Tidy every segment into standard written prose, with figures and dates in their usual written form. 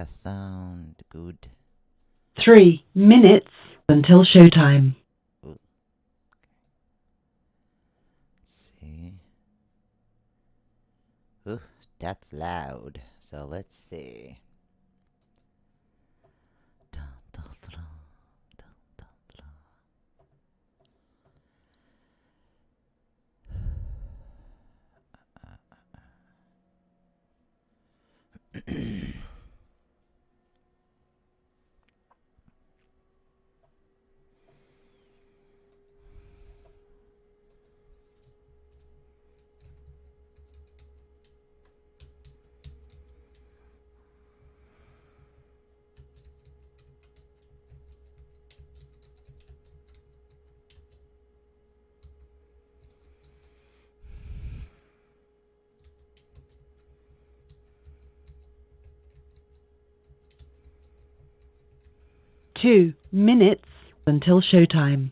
test sound. Good. 3 minutes until showtime. Ooh. Let's see. Ooh, that's loud. So let's see. Dun, dun, dun, dun, dun, dun. 2 minutes until showtime.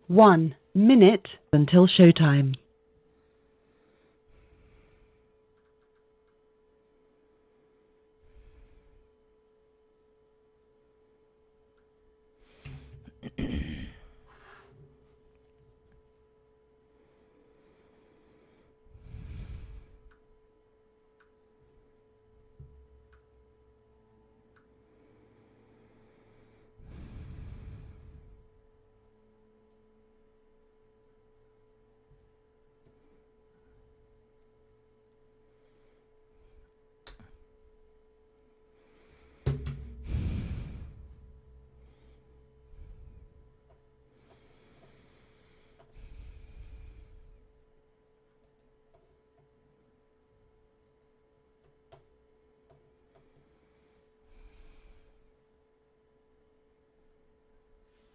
One minute until showtime.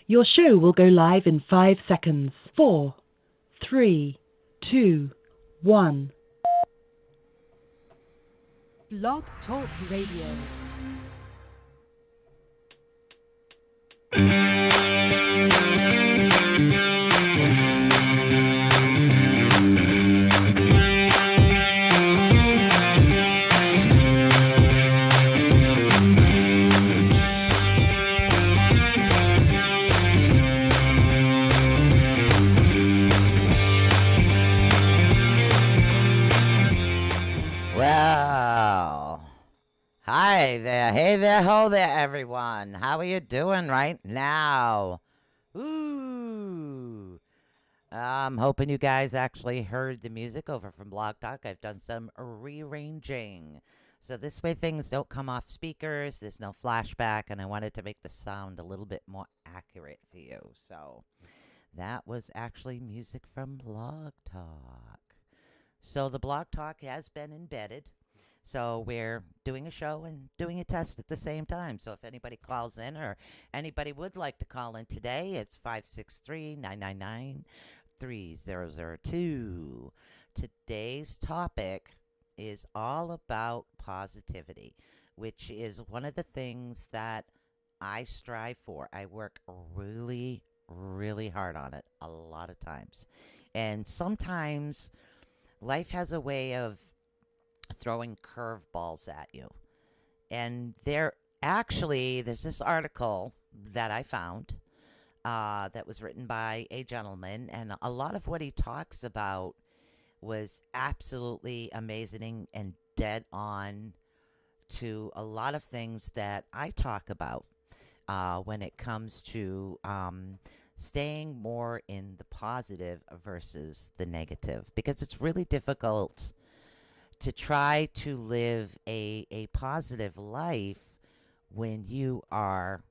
Your show will go live in 5 seconds. 4, 3, 2, 1. Blog Talk Radio. Well, hi there. Hey there, ho there, everyone. How are you doing right now? Ooh. I'm hoping you guys actually heard the music over from Blog Talk. I've done some rearranging. So this way things don't come off speakers. There's no flashback, and I wanted to make the sound a little bit more accurate for you. So that was actually music from Blog Talk. So the Blog Talk has been embedded. So we're doing a show and doing a test at the same time. So if anybody calls in or anybody would like to call in today, it's 563-999-3002. Today's topic is all about positivity, which is one of the things that I strive for. I work really, really hard on it a lot of times. And sometimes life has a way of throwing curveballs at you. And there's this article that I found that was written by a gentleman, and a lot of what he talks about was absolutely amazing and dead on to a lot of things that I talk about, when it comes to staying more in the positive versus the negative, because it's really difficult to try to live a positive life when you are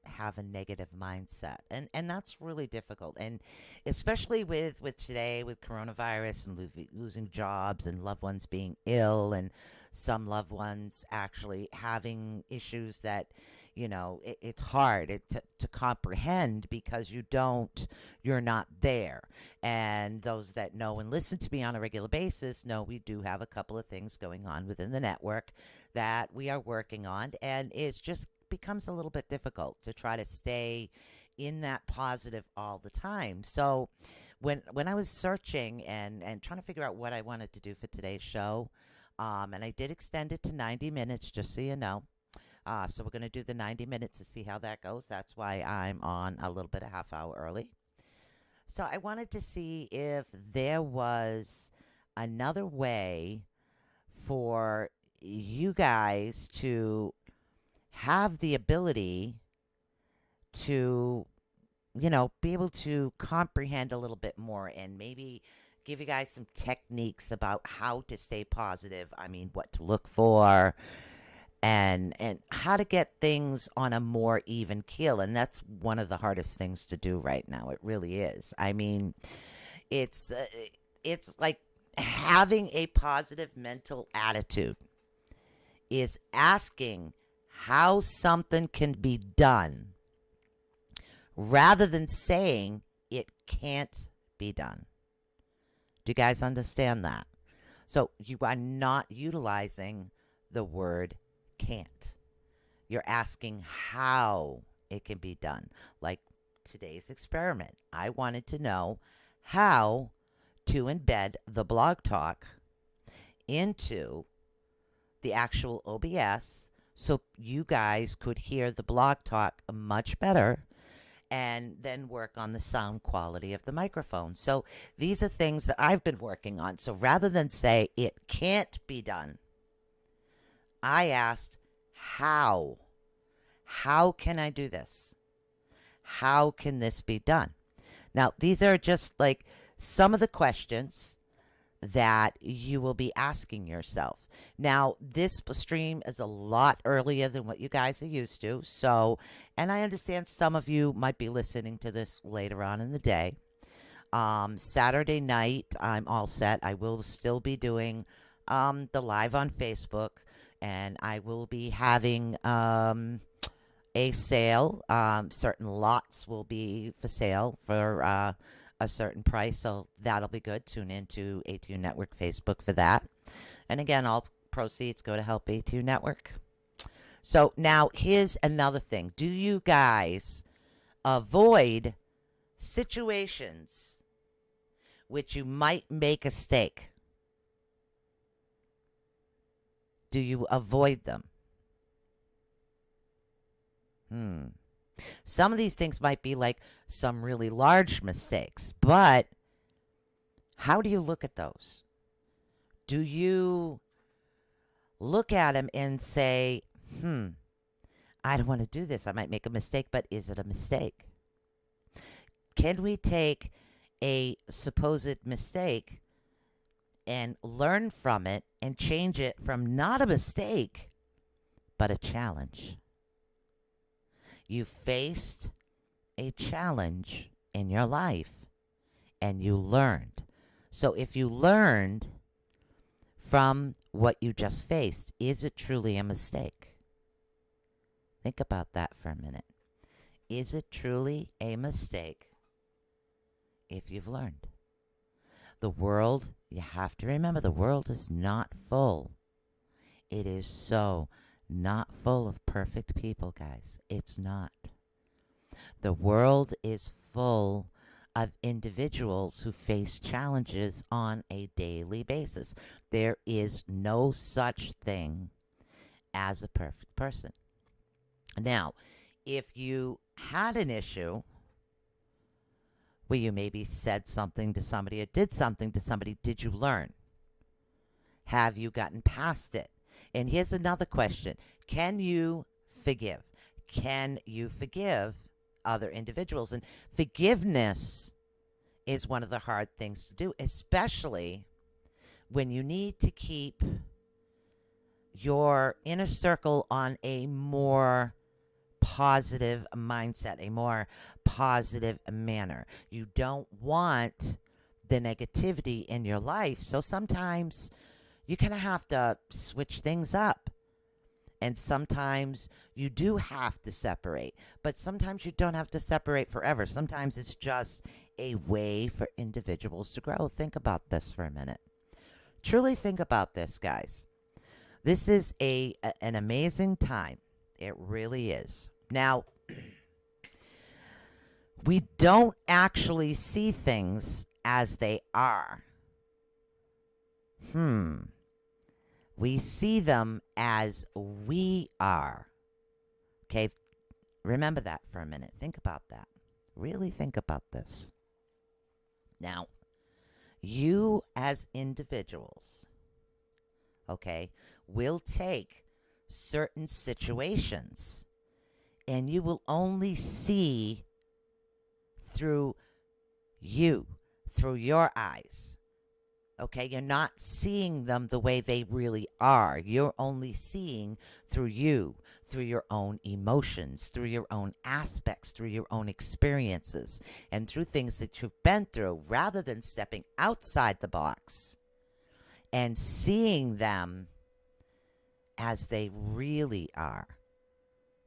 have a negative mindset, and that's really difficult, and especially with today, with coronavirus and losing jobs and loved ones being ill, and some loved ones actually having issues that it's hard to comprehend, because you're not there. And those that know and listen to me on a regular basis know we do have a couple of things going on within the network that we are working on, and it's just becomes a little bit difficult to try to stay in that positive all the time. So when I was searching and trying to figure out what I wanted to do for today's show, and I did extend it to 90 minutes, just so you know. So we're going to do the 90 minutes to see how that goes. That's why I'm on a little bit a half hour early. So I wanted to see if there was another way for you guys to have the ability to, be able to comprehend a little bit more, and maybe give you guys some techniques about how to stay positive. I mean, what to look for, and how to get things on a more even keel. And that's one of the hardest things to do right now. It really is. I mean, it's it's like having a positive mental attitude is asking how something can be done rather than saying it can't be done. Do you guys understand that? So you are not utilizing the word can't. You're asking how it can be done. Like today's experiment, I wanted to know how to embed the blog talk into the actual OBS so you guys could hear the blog talk much better, and then work on the sound quality of the microphone. So these are things that I've been working on. So rather than say it can't be done, I asked how. How can I do this? How can this be done? Now, these are just like some of the questions that you will be asking yourself. Now, this stream is a lot earlier than what you guys are used to. So, and I understand some of you might be listening to this later on in the day. Saturday night, I'm all set. I will still be doing the live on Facebook, and I will be having a sale. Certain lots will be for sale for a certain price, so that'll be good. Tune into ATU Network Facebook for that. And again, all proceeds go to help ATU Network. So now here's another thing. Do you guys avoid situations which you might make a mistake? Do you avoid them? Some of these things might be like some really large mistakes, but how do you look at those? Do you look at them and say, I don't want to do this. I might make a mistake, but is it a mistake? Can we take a supposed mistake and learn from it and change it from not a mistake, but a challenge? You faced a challenge in your life and you learned. So if you learned from what you just faced, is it truly a mistake? Think about that for a minute. Is it truly a mistake if you've learned? The world, you have to remember, the world is not full. It is so not full of perfect people, guys. It's not. The world is full of individuals who face challenges on a daily basis. There is no such thing as a perfect person. Now, if you had an issue where you maybe said something to somebody or did something to somebody, did you learn? Have you gotten past it? And here's another question. Can you forgive? Can you forgive other individuals? And forgiveness is one of the hard things to do, especially when you need to keep your inner circle on a more positive mindset, a more positive manner. You don't want the negativity in your life. So sometimes you kind of have to switch things up. And sometimes you do have to separate, but sometimes you don't have to separate forever. Sometimes it's just a way for individuals to grow. Think about this for a minute. Truly think about this, guys. This is an amazing time. It really is. Now, we don't actually see things as they are. We see them as we are. Okay, remember that for a minute. Think about that. Really think about this. Now, you as individuals, okay, will take certain situations and you will only see through you, through your eyes. Okay, you're not seeing them the way they really are. You're only seeing through you, through your own emotions, through your own aspects, through your own experiences, and through things that you've been through, rather than stepping outside the box and seeing them as they really are.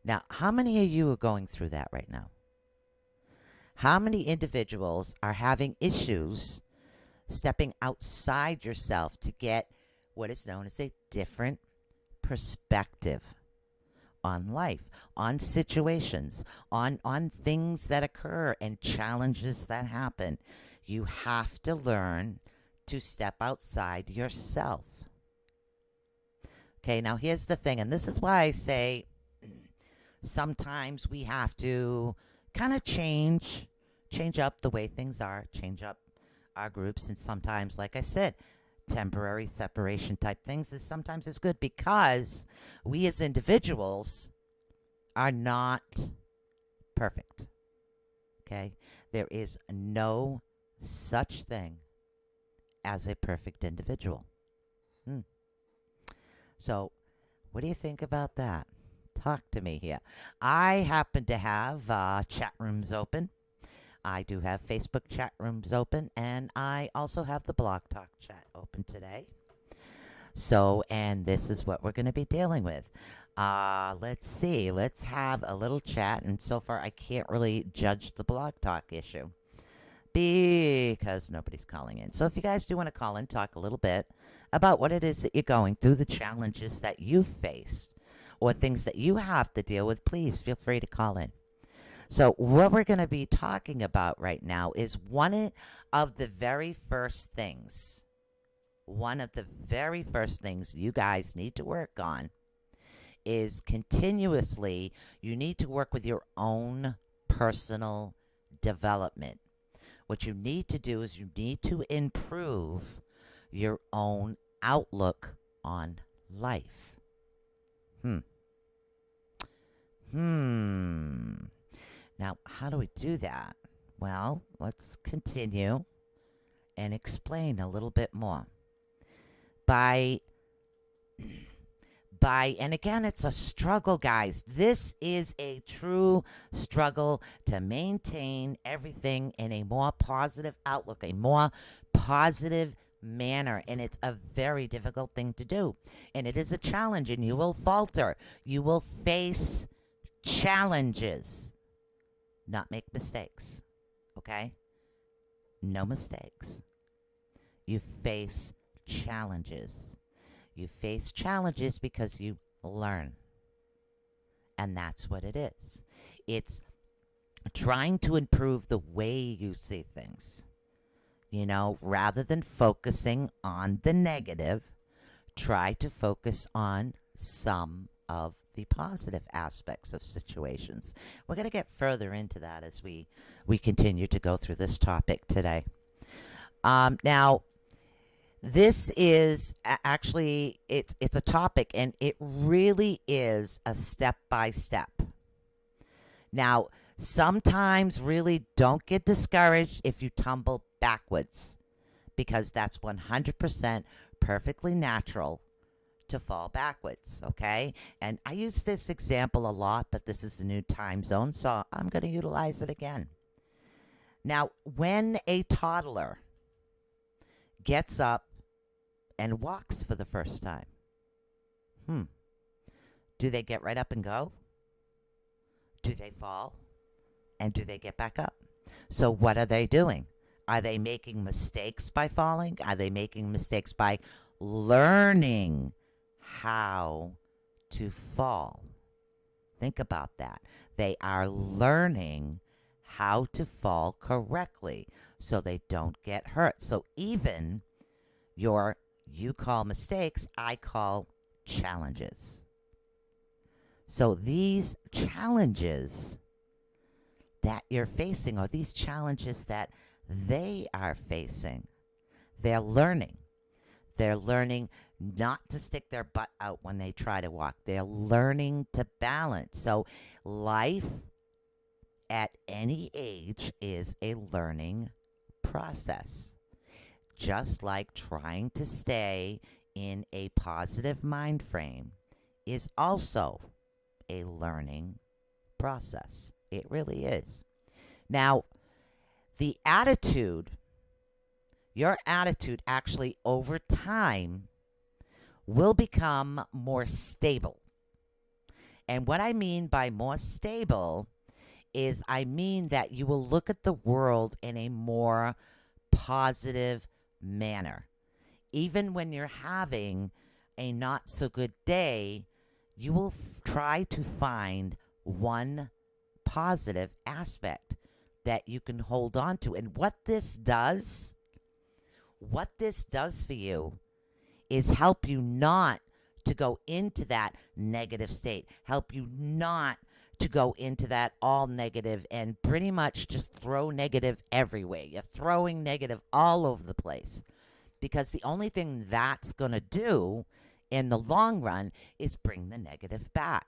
Now, how many of you are going through that right now? How many individuals are having issues stepping outside yourself to get what is known as a different perspective on life, on situations, on things that occur and challenges that happen? You have to learn to step outside yourself. Okay, now here's the thing, and this is why I say sometimes we have to kind of change up the way things are, change up our groups, and sometimes, like I said, temporary separation type things is sometimes is good, because we as individuals are not perfect. Okay? There is no such thing as a perfect individual. So, what do you think about that? Talk to me here. I happen to have chat rooms open. I do have Facebook chat rooms open, and I also have the Blog Talk chat open today. So, and this is what we're going to be dealing with. Let's see. Let's have a little chat. And so far, I can't really judge the Blog Talk issue because nobody's calling in. So if you guys do want to call in, talk a little bit about what it is that you're going through, the challenges that you faced, or things that you have to deal with, please feel free to call in. So what we're going to be talking about right now is one of the very first things you guys need to work on is continuously, you need to work with your own personal development. What you need to do is you need to improve your own outlook on life. Now, how do we do that? Well, let's continue and explain a little bit more. And again, it's a struggle, guys. This is a true struggle to maintain everything in a more positive outlook, a more positive manner. And it's a very difficult thing to do. And it is a challenge, and you will falter. You will face challenges. Not make mistakes. Okay? No mistakes. You face challenges. You face challenges because you learn. And that's what it is. It's trying to improve the way you see things. You know, rather than focusing on the negative, try to focus on some of the positive aspects of situations. We're going to get further into that as we continue to go through this topic today. Now, this is actually, it's a topic, and it really is a step by step. Now, sometimes really don't get discouraged if you tumble backwards because that's 100% perfectly natural to fall backwards, okay? And I use this example a lot, but this is a new time zone, so I'm going to utilize it again. Now, when a toddler gets up and walks for the first time, hmm, do they get right up and go? Do they fall? And do they get back up? So, what are they doing? Are they making mistakes by falling? Are they making mistakes by learning how to fall? Think about that. They are learning how to fall correctly so they don't get hurt. So, even you call mistakes, I call challenges. So, these challenges that you're facing, or these challenges that they are facing, they're learning. They're learning not to stick their butt out when they try to walk. They're learning to balance. So, life at any age is a learning process. Just like trying to stay in a positive mind frame is also a learning process. It really is. Now, the attitude, your attitude actually over time will become more stable. And what I mean by more stable is I mean that you will look at the world in a more positive manner. Even when you're having a not so good day, you will try to find one positive aspect that you can hold on to. And what this does for you is help you not to go into that negative state, help you not to go into that all negative and pretty much just throw negative everywhere. You're throwing negative all over the place because the only thing that's going to do in the long run is bring the negative back.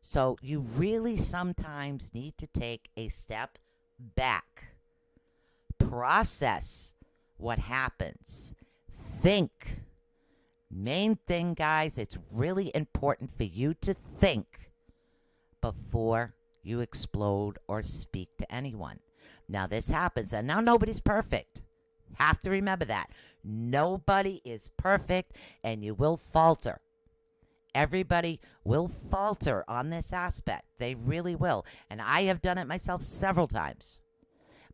So you really sometimes need to take a step back, process what happens, think. Main thing, guys, it's really important for you to think before you explode or speak to anyone. Now, this happens, and now nobody's perfect. Have to remember that. Nobody is perfect, and you will falter. Everybody will falter on this aspect. They really will. And I have done it myself several times.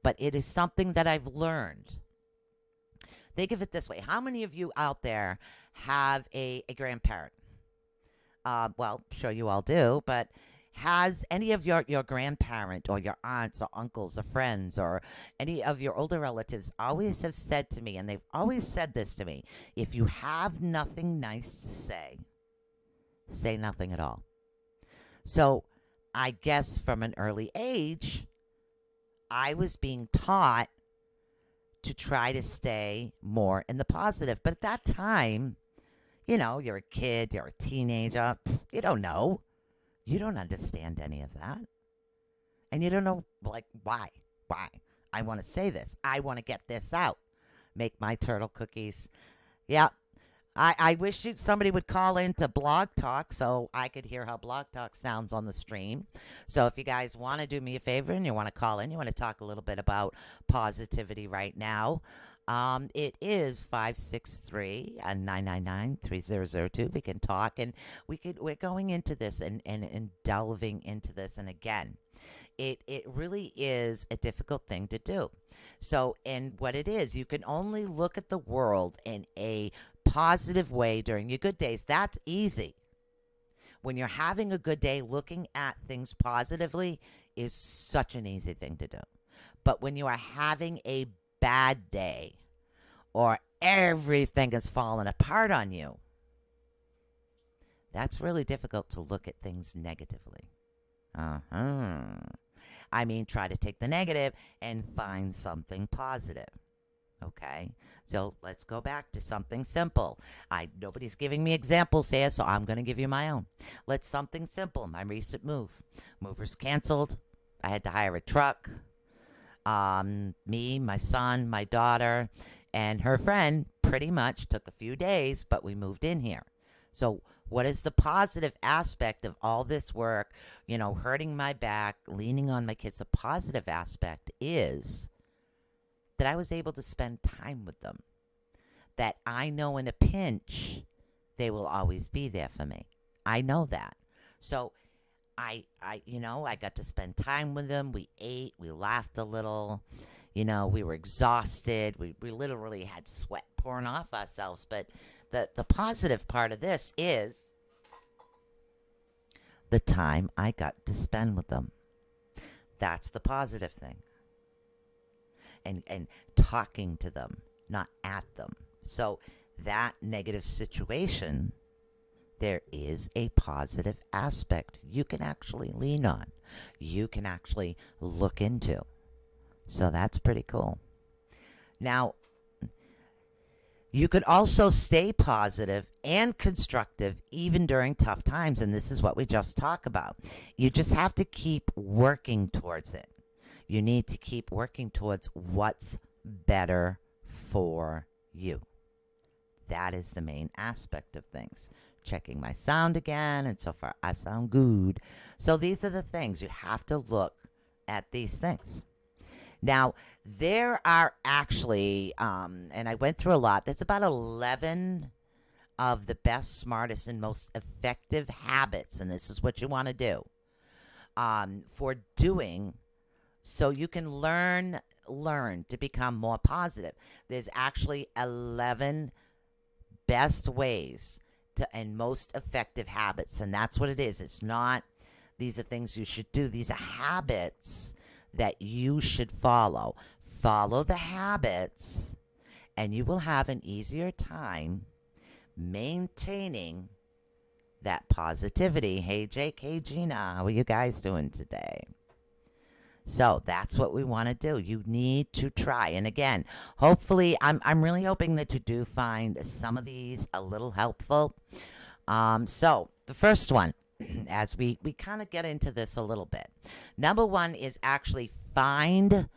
But it is something that I've learned. Think of it this way. How many of you out there have a grandparent? Well, sure you all do, but has any of your grandparent or your aunts or uncles or friends or any of your older relatives always have said to me, and they've always said this to me, if you have nothing nice to say nothing at all. So I guess from an early age, I was being taught to try to stay more in the positive. But at that time, you're a kid, you're a teenager, you don't know. You don't understand any of that. And you don't know, like, why? Why? I want to say this. I want to get this out. Make my turtle cookies. Yeah. I wish somebody would call in to Blog Talk so I could hear how Blog Talk sounds on the stream. So if you guys want to do me a favor and you want to call in, you want to talk a little bit about positivity right now, it is 563-999-3002. We can talk and we're going into this and delving into this. And again, it really is a difficult thing to do. So, and what it is, you can only look at the world in a positive way during your good days. That's easy. When you're having a good day, looking at things positively is such an easy thing to do. But when you are having a bad day or everything is falling apart on you, that's really difficult to look at things negatively. I mean, try to take the negative and find something positive. Okay, so let's go back to something simple. Nobody's giving me examples here, so I'm going to give you my own. Let's something simple. My recent move. Movers canceled. I had to hire a truck. Me, my son, my daughter, and her friend pretty much took a few days, but we moved in here. So, what is the positive aspect of all this work? Hurting my back, leaning on my kids. The positive aspect is that I was able to spend time with them. That I know in a pinch, they will always be there for me. I know that. So, I got to spend time with them. We ate, we laughed a little. We were exhausted. We literally had sweat pouring off ourselves. But the positive part of this is the time I got to spend with them. That's the positive thing. And talking to them, not at them. So that negative situation, there is a positive aspect you can actually lean on. You can actually look into. So that's pretty cool. Now, you could also stay positive and constructive even during tough times. And this is what we just talked about. You just have to keep working towards it. You need to keep working towards what's better for you. That is the main aspect of things. Checking my sound again, and so far I sound good. So these are the things. You have to look at these things. Now, there are actually, and I went through a lot, there's about 11 of the best, smartest, and most effective habits, and this is what you want to do for doing so you can learn to become more positive. There's actually 11 best ways and most effective habits, and that's what it is. It's not these are things you should do. These are habits that you should follow. Follow the habits, and you will have an easier time maintaining that positivity. Hey, Jake. Hey, Gina. How are you guys doing today? So that's what we want to do. You need to try. And again, hopefully, I'm really hoping that you do find some of these a little helpful. So the first one, as we kind of get into this a little bit. Number one is actually find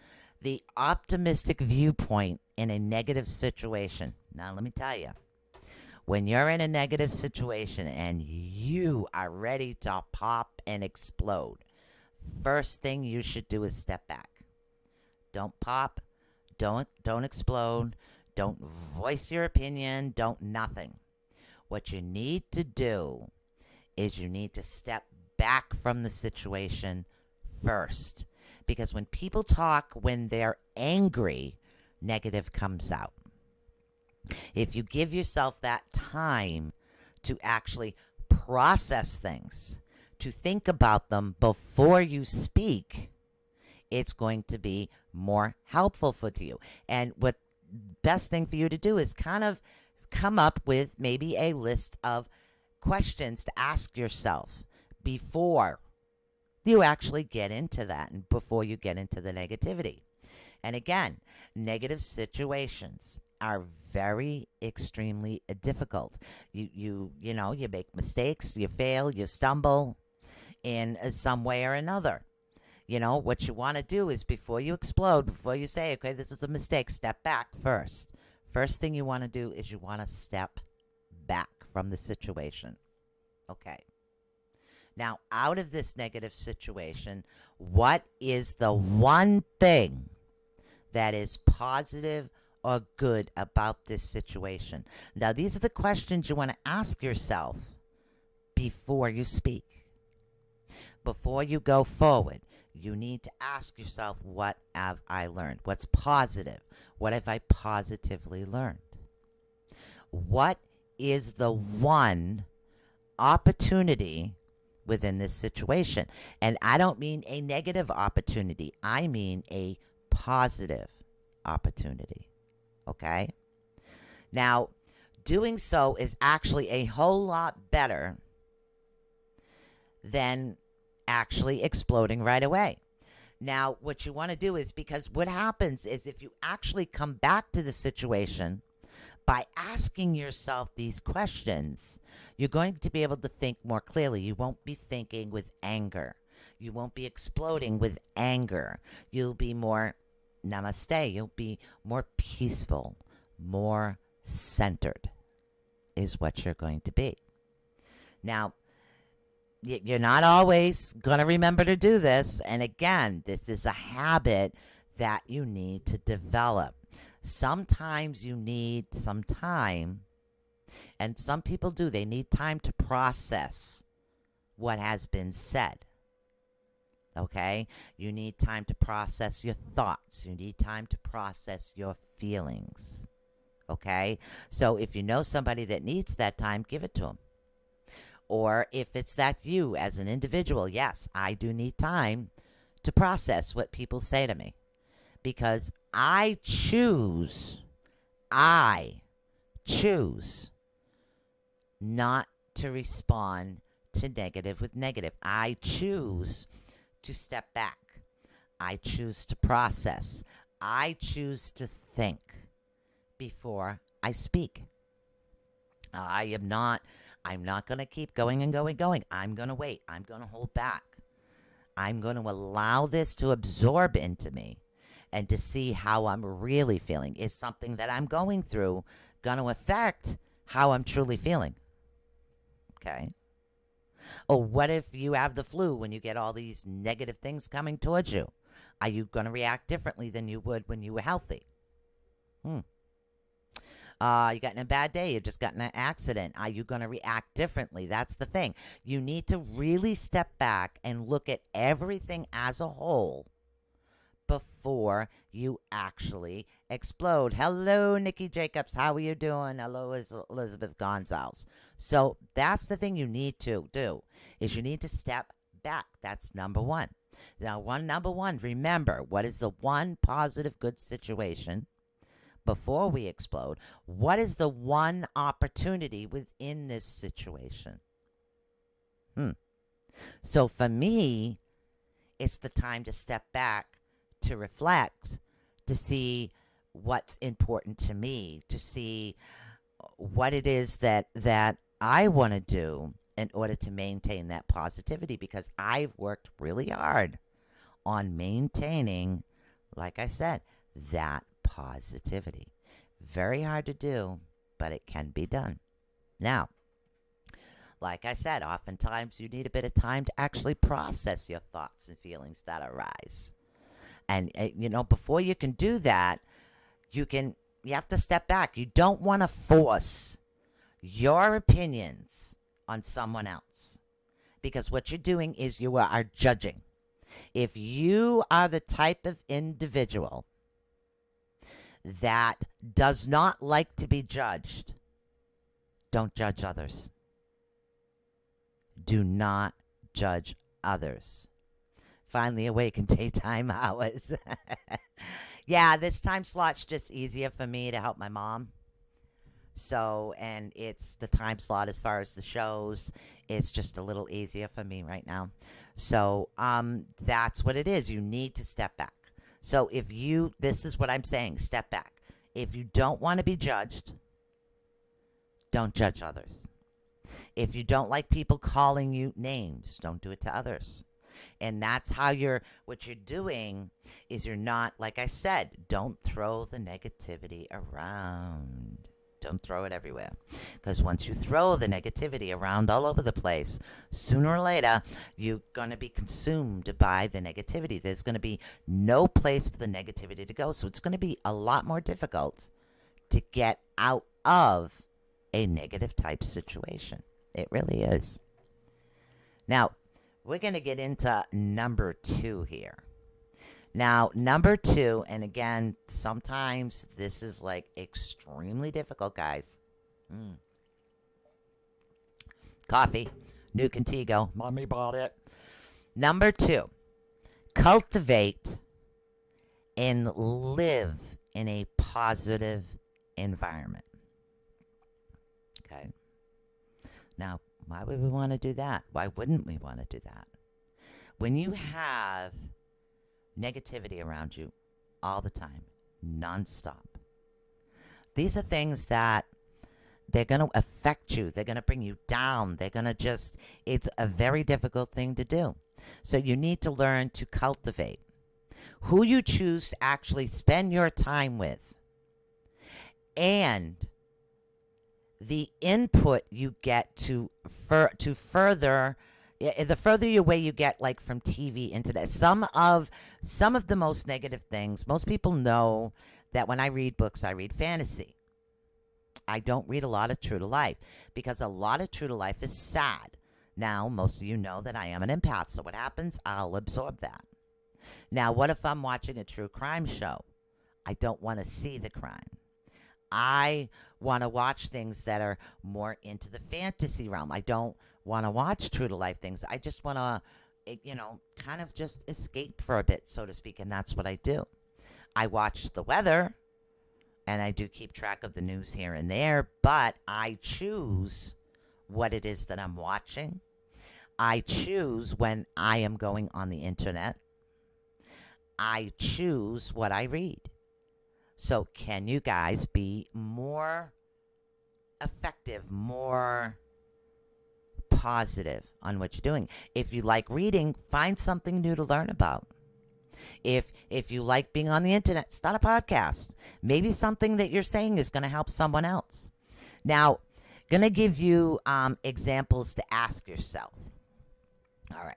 the optimistic viewpoint in a negative situation. Now, let me tell you, when you're in a negative situation and you are ready to pop and explode, first thing you should do is step back. Don't pop, don't explode, don't voice your opinion, don't nothing. What you need to do is you need to step back from the situation first. Because when people talk when they're angry, negative comes out. If you give yourself that time to actually process things, to think about them before you speak, it's going to be more helpful for you. And what best thing for you to do is kind of come up with maybe a list of questions to ask yourself before you actually get into that and before you get into the negativity. And again, negative situations are very extremely difficult. You make mistakes, you fail, you stumble in some way or another. What you want to do is before you explode, before you say, okay, this is a mistake, step back first. First thing you want to do is you want to step back from the situation. Okay. Now, out of this negative situation, what is the one thing that is positive or good about this situation? Now, these are the questions you want to ask yourself before you speak. Before you go forward, you need to ask yourself, what have I learned? What's positive? What have I positively learned? What is the one opportunity within this situation? And I don't mean a negative opportunity. I mean a positive opportunity. Okay? Now, doing so is actually a whole lot better than actually exploding right away. Now, what you want to do is, because what happens is if you actually come back to the situation by asking yourself these questions, you're going to be able to think more clearly. You won't be thinking with anger. You won't be exploding with anger. You'll be more namaste. You'll be more peaceful, more centered, is what you're going to be. Now, you're not always going to remember to do this. And again, this is a habit that you need to develop. Sometimes you need some time, and some people do. They need time to process what has been said. Okay? You need time to process your thoughts. You need time to process your feelings. Okay? So if you know somebody that needs that time, give it to them. Or if it's that you as an individual, yes, I do need time to process what people say to me, because I choose not to respond to negative with negative. I choose to step back. I choose to process. I choose to think before I speak. I'm not going to keep going and going. I'm going to wait. I'm going to hold back. I'm going to allow this to absorb into me and to see how I'm really feeling. Is something that I'm going through going to affect how I'm truly feeling? Okay. Or what if you have the flu when you get all these negative things coming towards you? Are you going to react differently than you would when you were healthy? You got in a bad day, you just got in an accident. Are you going to react differently? That's the thing. You need to really step back and look at everything as a whole before you actually explode. Hello, Nikki Jacobs. How are you doing? Hello, Elizabeth Gonzalez. So that's the thing you need to do, is you need to step back. That's number one. Now, number one, remember, what is the one positive good situation before we explode? What is the one opportunity within this situation? So for me, it's the time to step back, to reflect, to see what's important to me, to see what it is that I want to do in order to maintain that positivity, because I've worked really hard on maintaining, like I said, that positivity. Very hard to do, but it can be done. Now, like I said, oftentimes you need a bit of time to actually process your thoughts and feelings that arise. And before you can do that, you have to step back. You don't want to force your opinions on someone else, because what you're doing is you are judging. If you are the type of individual that does not like to be judged, don't judge others. Do not judge others. Finally awake in daytime hours. Yeah, this time slot's just easier for me to help my mom. So, and it's the time slot as far as the shows. It's just a little easier for me right now. So, that's what it is. You need to step back. So this is what I'm saying, step back. If you don't want to be judged, don't judge others. If you don't like people calling you names, don't do it to others. And that's how what you're doing is you're not, like I said, don't throw the negativity around. Don't throw it everywhere. Because once you throw the negativity around all over the place, sooner or later, you're going to be consumed by the negativity. There's going to be no place for the negativity to go. So it's going to be a lot more difficult to get out of a negative type situation. It really is. Now, we're going to get into number 2 here. Now, number 2, and again, sometimes this is like extremely difficult, guys. Coffee, new Contigo. Mommy bought it. Number 2, cultivate and live in a positive environment. Okay. Now, why would we want to do that? Why wouldn't we want to do that? When you have negativity around you all the time, nonstop, these are things that they're going to affect you. They're going to bring you down. They're going to it's a very difficult thing to do. So you need to learn to cultivate who you choose to actually spend your time with and the input you get to further the further away you get like from TV, internet. Some of the most negative things, most people know that when I read books, I read fantasy. I don't read a lot of true to life because a lot of true to life is sad. Now, most of you know that I am an empath, so what happens? I'll absorb that. Now, what if I'm watching a true crime show? I don't want to see the crime. I want to watch things that are more into the fantasy realm. I don't want to watch true to life things. I just want to, kind of just escape for a bit, so to speak. And that's what I do. I watch the weather and I do keep track of the news here and there, but I choose what it is that I'm watching. I choose when I am going on the internet. I choose what I read. So, can you guys be more effective, more positive on what you're doing? If you like reading, find something new to learn about. If you like being on the internet, start a podcast. Maybe something that you're saying is going to help someone else. Now, going to give you examples to ask yourself. All right.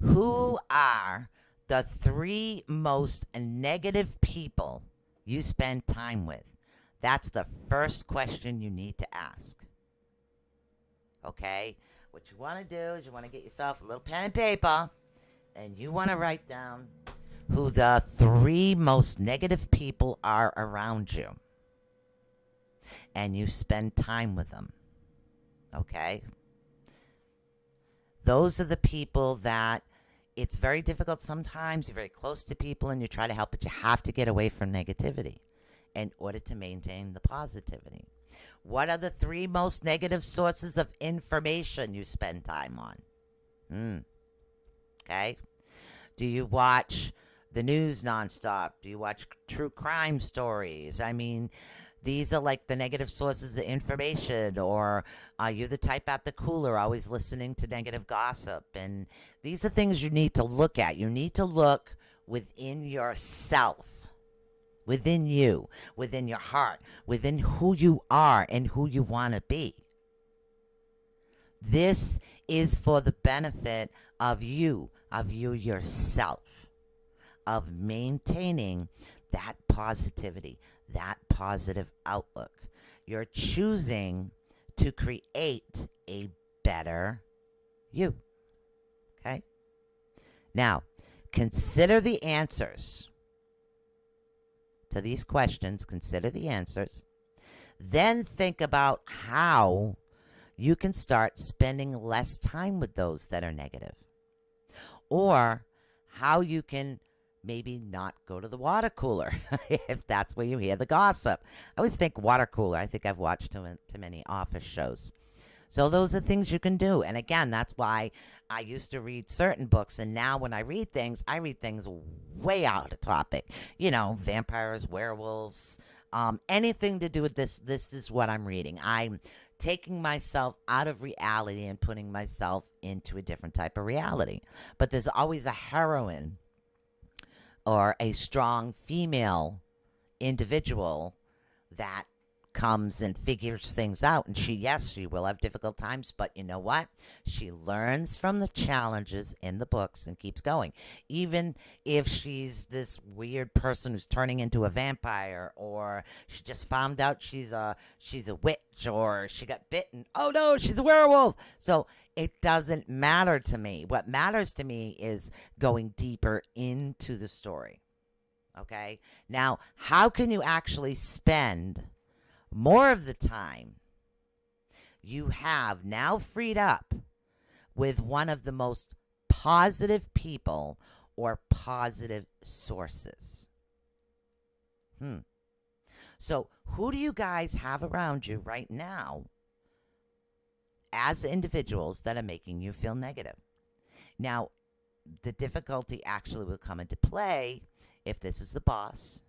Who are the 3 most negative people you spend time with? That's the first question you need to ask. Okay? What you want to do is you want to get yourself a little pen and paper and you want to write down who the 3 most negative people are around you. And you spend time with them. Okay? Those are the people that it's very difficult sometimes. You're very close to people and you try to help, but you have to get away from negativity in order to maintain the positivity. What are the 3 most negative sources of information you spend time on? Okay? Do you watch the news nonstop? Do you watch true crime stories? I mean, these are like the negative sources of information. Or are you the type at the cooler always listening to negative gossip? And these are things you need to look at. You need to look within yourself, within you, within your heart, within who you are and who you want to be. This is for the benefit of you yourself, of maintaining that positivity, that positive outlook. You're choosing to create a better you. Okay? Now, consider the answers to these questions. Consider the answers. Then think about how you can start spending less time with those that are negative. Or how you can maybe not go to the water cooler if that's where you hear the gossip. I always think water cooler. I think I've watched too many office shows. So those are things you can do. And again, that's why I used to read certain books. And now when I read things way out of topic. Vampires, werewolves, anything to do with this. This is what I'm reading. I'm taking myself out of reality and putting myself into a different type of reality. But there's always a heroine or a strong female individual that comes and figures things out. And she will have difficult times, but you know what? She learns from the challenges in the books and keeps going. Even if she's this weird person who's turning into a vampire, or she just found out she's a witch, or she got bitten. Oh no, she's a werewolf. So it doesn't matter to me. What matters to me is going deeper into the story. Okay? Now, how can you actually spend more of the time you have now freed up with one of the most positive people or positive sources? So, who do you guys have around you right now as individuals that are making you feel negative? Now, the difficulty actually will come into play if this is the boss.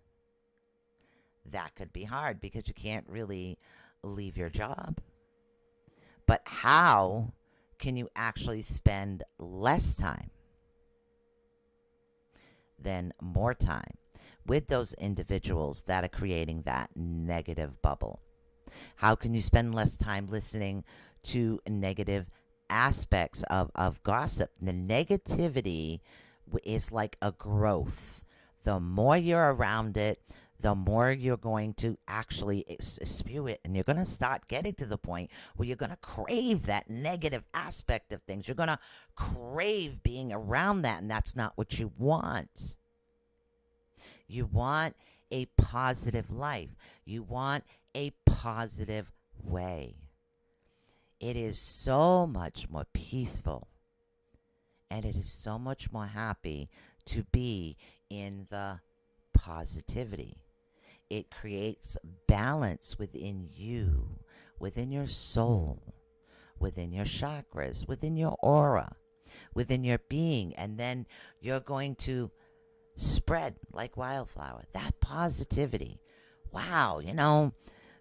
That could be hard because you can't really leave your job. But how can you actually spend less time then more time with those individuals that are creating that negative bubble? How can you spend less time listening to negative aspects of gossip? The negativity is like a growth. The more you're around it, the more you're going to actually spew it. And you're going to start getting to the point where you're going to crave that negative aspect of things. You're going to crave being around that. And that's not what you want. You want a positive life. You want a positive way. It is so much more peaceful and it is so much more happy to be in the positivity. It creates balance within you, within your soul, within your chakras, within your aura, within your being. And then you're going to spread like wildflower. That positivity. Wow,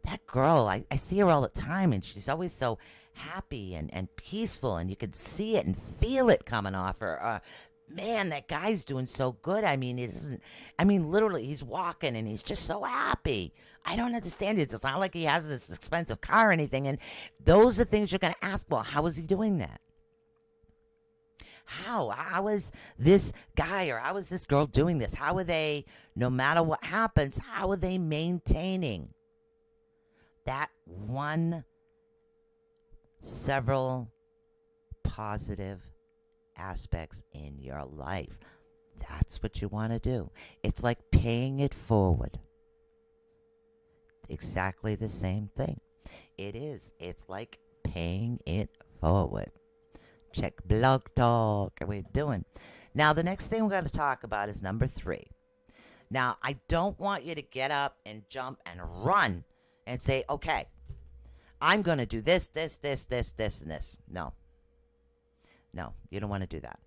that girl, I see her all the time and she's always so happy and peaceful and you can see it and feel it coming off her. Man, that guy's doing so good. I mean, literally, he's walking and he's just so happy. I don't understand it. It's not like he has this expensive car or anything. And those are things you're going to ask, well, how is he doing that? How is this guy or how is this girl doing this? How are they, no matter what happens, how are they maintaining that one, several positive aspects in your life? That's what you want to do. It's like paying it forward. Exactly the same thing. It is. It's like paying it forward. Check Blog Talk. How we doing? Now, the next thing we're going to talk about is number 3. Now, I don't want you to get up and jump and run and say, okay, I'm going to do this, and this. No, you don't want to do that.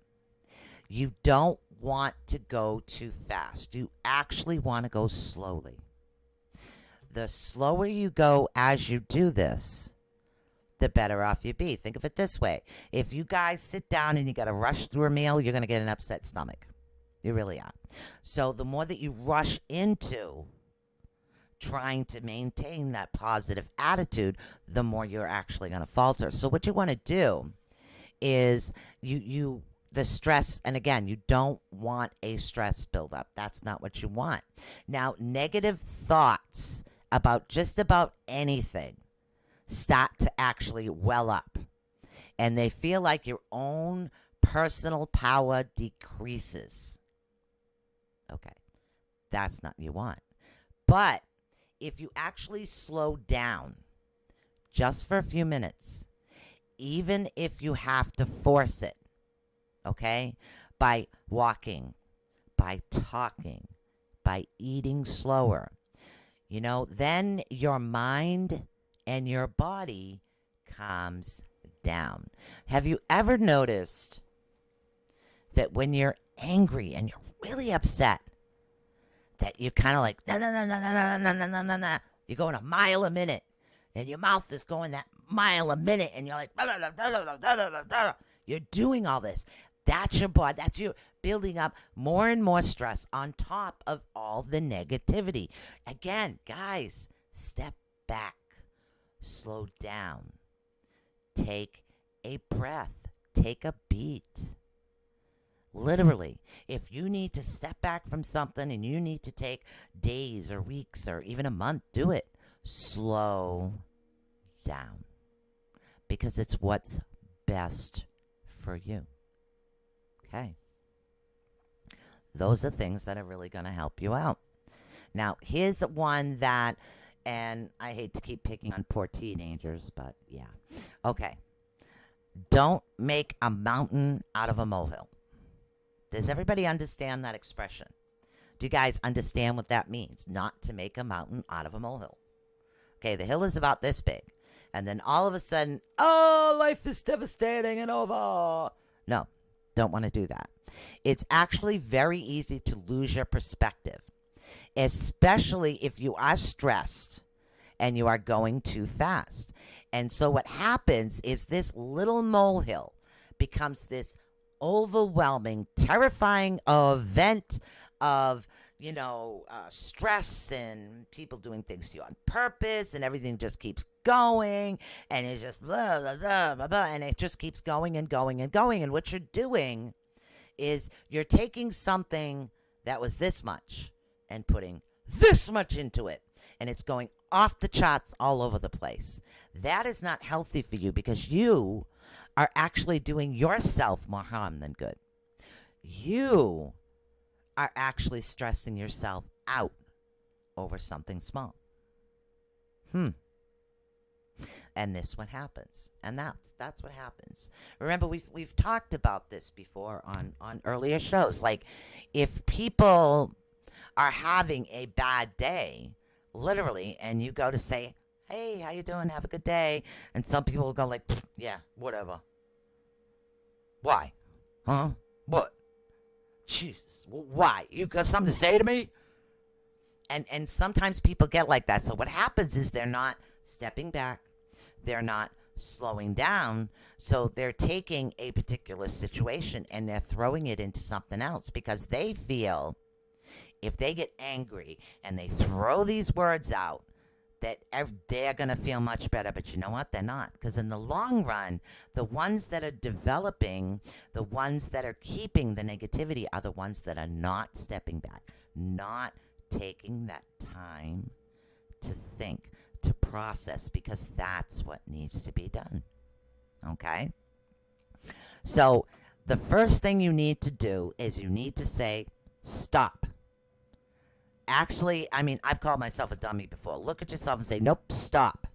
You don't want to go too fast. You actually want to go slowly. The slower you go as you do this, the better off you be. Think of it this way. If you guys sit down and you got to rush through a meal, you're going to get an upset stomach. You really are. So the more that you rush into trying to maintain that positive attitude, the more you're actually going to falter. So what you want to do is the stress, and again, you don't want a stress buildup. That's not what you want. Now, negative thoughts about just about anything start to actually well up, and they feel like your own personal power decreases. Okay, that's not what you want. But if you actually slow down just for a few minutes, even if you have to force it, okay, by walking, by talking, by eating slower, then your mind and your body calms down. Have you ever noticed that when you're angry and you're really upset, that you're kind of like, no, no, no, no, no, no, no, no, no, no, no. You're going a mile a minute, and your mouth is going that mile a minute, and you're like, da, da, da, da, da, da, da, da. You're doing all this. That's your body. That's you building up more and more stress on top of all the negativity. Again, guys, step back. Slow down. Take a breath. Take a beat. Literally, if you need to step back from something and you need to take days or weeks or even a month, do it. Slow down. Because it's what's best for you. Okay. Those are things that are really going to help you out. Now, here's one that, and I hate to keep picking on poor teenagers, but yeah. Okay. Don't make a mountain out of a molehill. Does everybody understand that expression? Do you guys understand what that means? Not to make a mountain out of a molehill. Okay, the hill is about this big. And then all of a sudden, oh, life is devastating and over. No, don't want to do that. It's actually very easy to lose your perspective, especially if you are stressed and you are going too fast. And so what happens is this little molehill becomes this overwhelming, terrifying event of, stress and people doing things to you on purpose, and everything just keeps going, and it's just blah, blah, blah, blah, blah, and it just keeps going and going and going. And what you're doing is you're taking something that was this much and putting this much into it, and it's going off the charts all over the place. That is not healthy for you because you are actually doing yourself more harm than good. You are actually stressing yourself out over something small. And this what happens, and that's what happens. Remember, we've talked about this before on earlier shows. Like, if people are having a bad day, literally, and you go to say, "Hey, how you doing? Have a good day," and some people will go like, "Yeah, whatever." Why? Huh? What? Jesus, why? You got something to say to me? And sometimes people get like that. So what happens is they're not stepping back, they're not slowing down. So they're taking a particular situation and they're throwing it into something else because they feel if they get angry and they throw these words out, that they're going to feel much better. But you know what? They're not. Because in the long run, the ones that are developing, the ones that are keeping the negativity are the ones that are not stepping back, not taking that time to think, to process, because that's what needs to be done. Okay? So the first thing you need to do is you need to say, stop. Actually, I mean, I've called myself a dummy before. Look at yourself and say, nope, stop.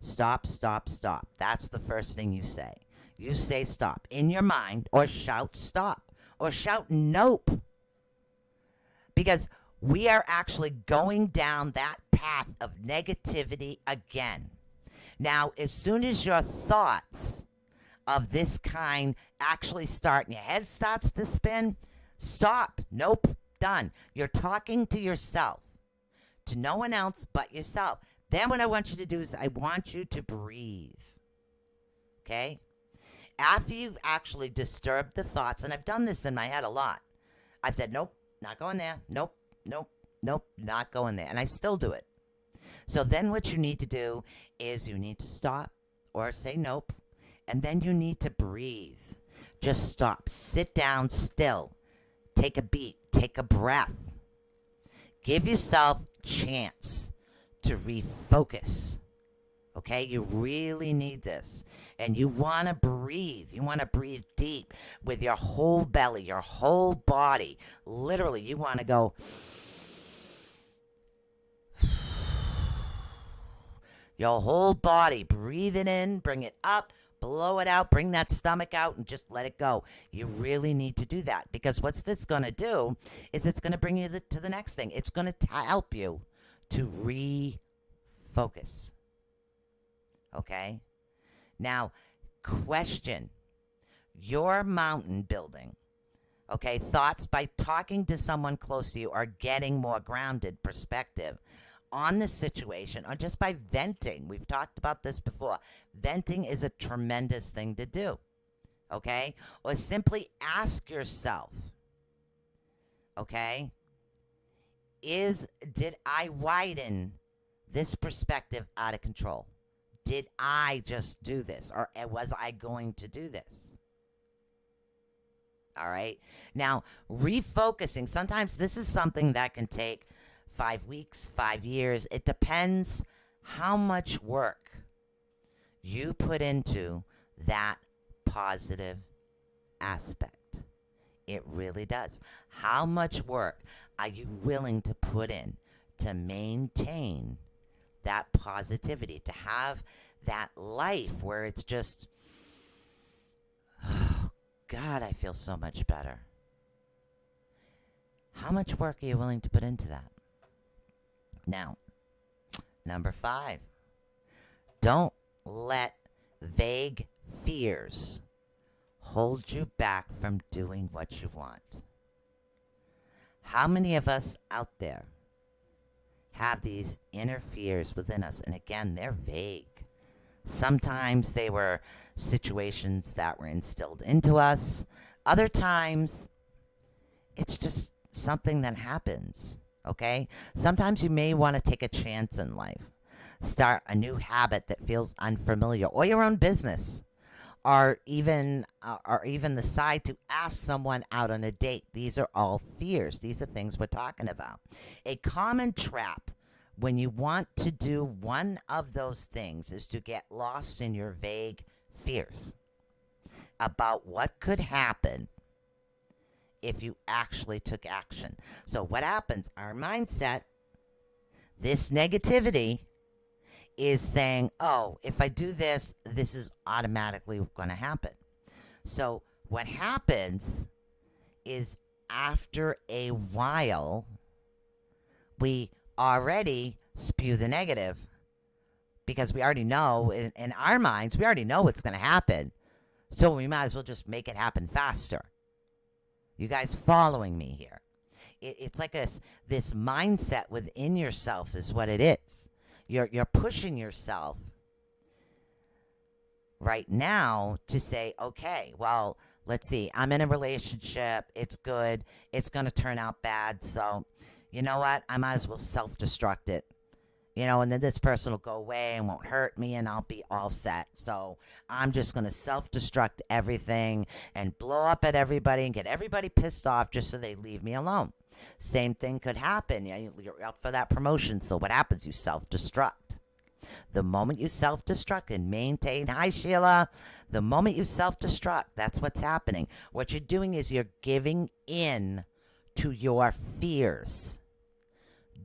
Stop, stop, stop. That's the first thing you say. You say stop in your mind, or shout stop, or shout nope. Because we are actually going down that path of negativity again. Now, as soon as your thoughts of this kind actually start and your head starts to spin, stop. Nope. Done. You're talking to yourself, to no one else but yourself. Then what I want you to do is I want you to breathe. Okay? After you've actually disturbed the thoughts, and I've done this in my head a lot. I've said, nope, not going there. Nope, nope, nope, not going there. And I still do it. So then what you need to do is you need to stop or say nope. And then you need to breathe. Just stop. Sit down still. Take a beat. Take a breath. Give yourself a chance to refocus. Okay? You really need this. And you want to breathe. You want to breathe deep with your whole belly, your whole body. Literally, you want to go. Your whole body. Breathe it in. Bring it up. Blow it out, bring that stomach out, and just let it go. You really need to do that because what's this going to do is it's going to bring you to the next thing. It's going to help you to refocus. Okay? Now, question your mountain building. Okay? Thoughts by talking to someone close to you are getting more grounded perspective on the situation, or just by venting. We've talked about this before. Venting is a tremendous thing to do. Okay? Or simply ask yourself, okay, did I widen this perspective out of control? Did I just do this? Or was I going to do this? All right? Now, refocusing, sometimes this is something that can take 5 weeks, 5 years. It depends how much work you put into that positive aspect. It really does. How much work are you willing to put in to maintain that positivity, to have that life where it's just, oh, God, I feel so much better. How much work are you willing to put into that? Now, number 5, don't let vague fears hold you back from doing what you want. How many of us out there have these inner fears within us? And again, they're vague. Sometimes they were situations that were instilled into us. Other times, it's just something that happens, okay? Sometimes you may want to take a chance in life, start a new habit that feels unfamiliar, or your own business, or even decide to ask someone out on a date. These are all fears. These are things we're talking about. A common trap when you want to do one of those things is to get lost in your vague fears about what could happen if you actually took action. So, what happens? Our mindset, this negativity, is saying, oh, if I do this, this is automatically going to happen. So, what happens is after a while, we already spew the negative because we already know in our minds, we already know what's going to happen. So, we might as well just make it happen faster. You guys following me here? It's like this mindset within yourself is what it is. You're pushing yourself right now to say, okay, well, let's see, I'm in a relationship. It's good. It's going to turn out bad. So, you know what? I might as well self-destruct it. And then this person will go away and won't hurt me and I'll be all set. So I'm just going to self-destruct everything and blow up at everybody and get everybody pissed off just so they leave me alone. Same thing could happen. You're up for that promotion. So what happens? You self-destruct. The moment you self-destruct and maintain, hi Sheila, the moment you self-destruct, that's what's happening. What you're doing is you're giving in to your fears.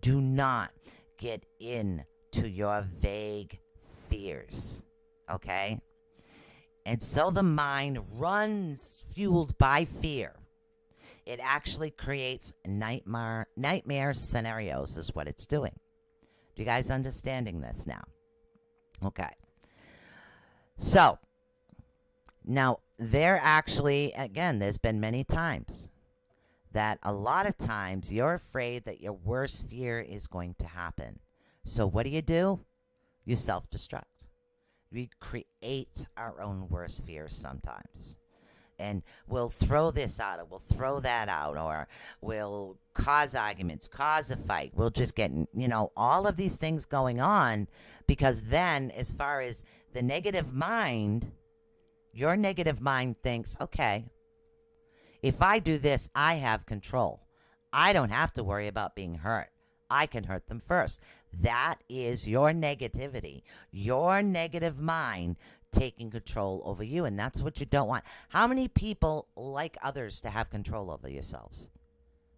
Do not get into your vague fears, okay? And so the mind runs fueled by fear. It actually creates nightmare scenarios is what it's doing. Do you guys understanding this now? Okay. So, now there actually, again, there's been many times that a lot of times you're afraid that your worst fear is going to happen. So what do? You self-destruct. We create our own worst fears sometimes. And we'll throw this out, or we'll throw that out, or we'll cause arguments, cause a fight. We'll just get, all of these things going on because then, as far as the negative mind, your negative mind thinks, okay, if I do this, I have control. I don't have to worry about being hurt. I can hurt them first. That is your negativity, your negative mind taking control over you, and that's what you don't want. How many people like others to have control over yourselves?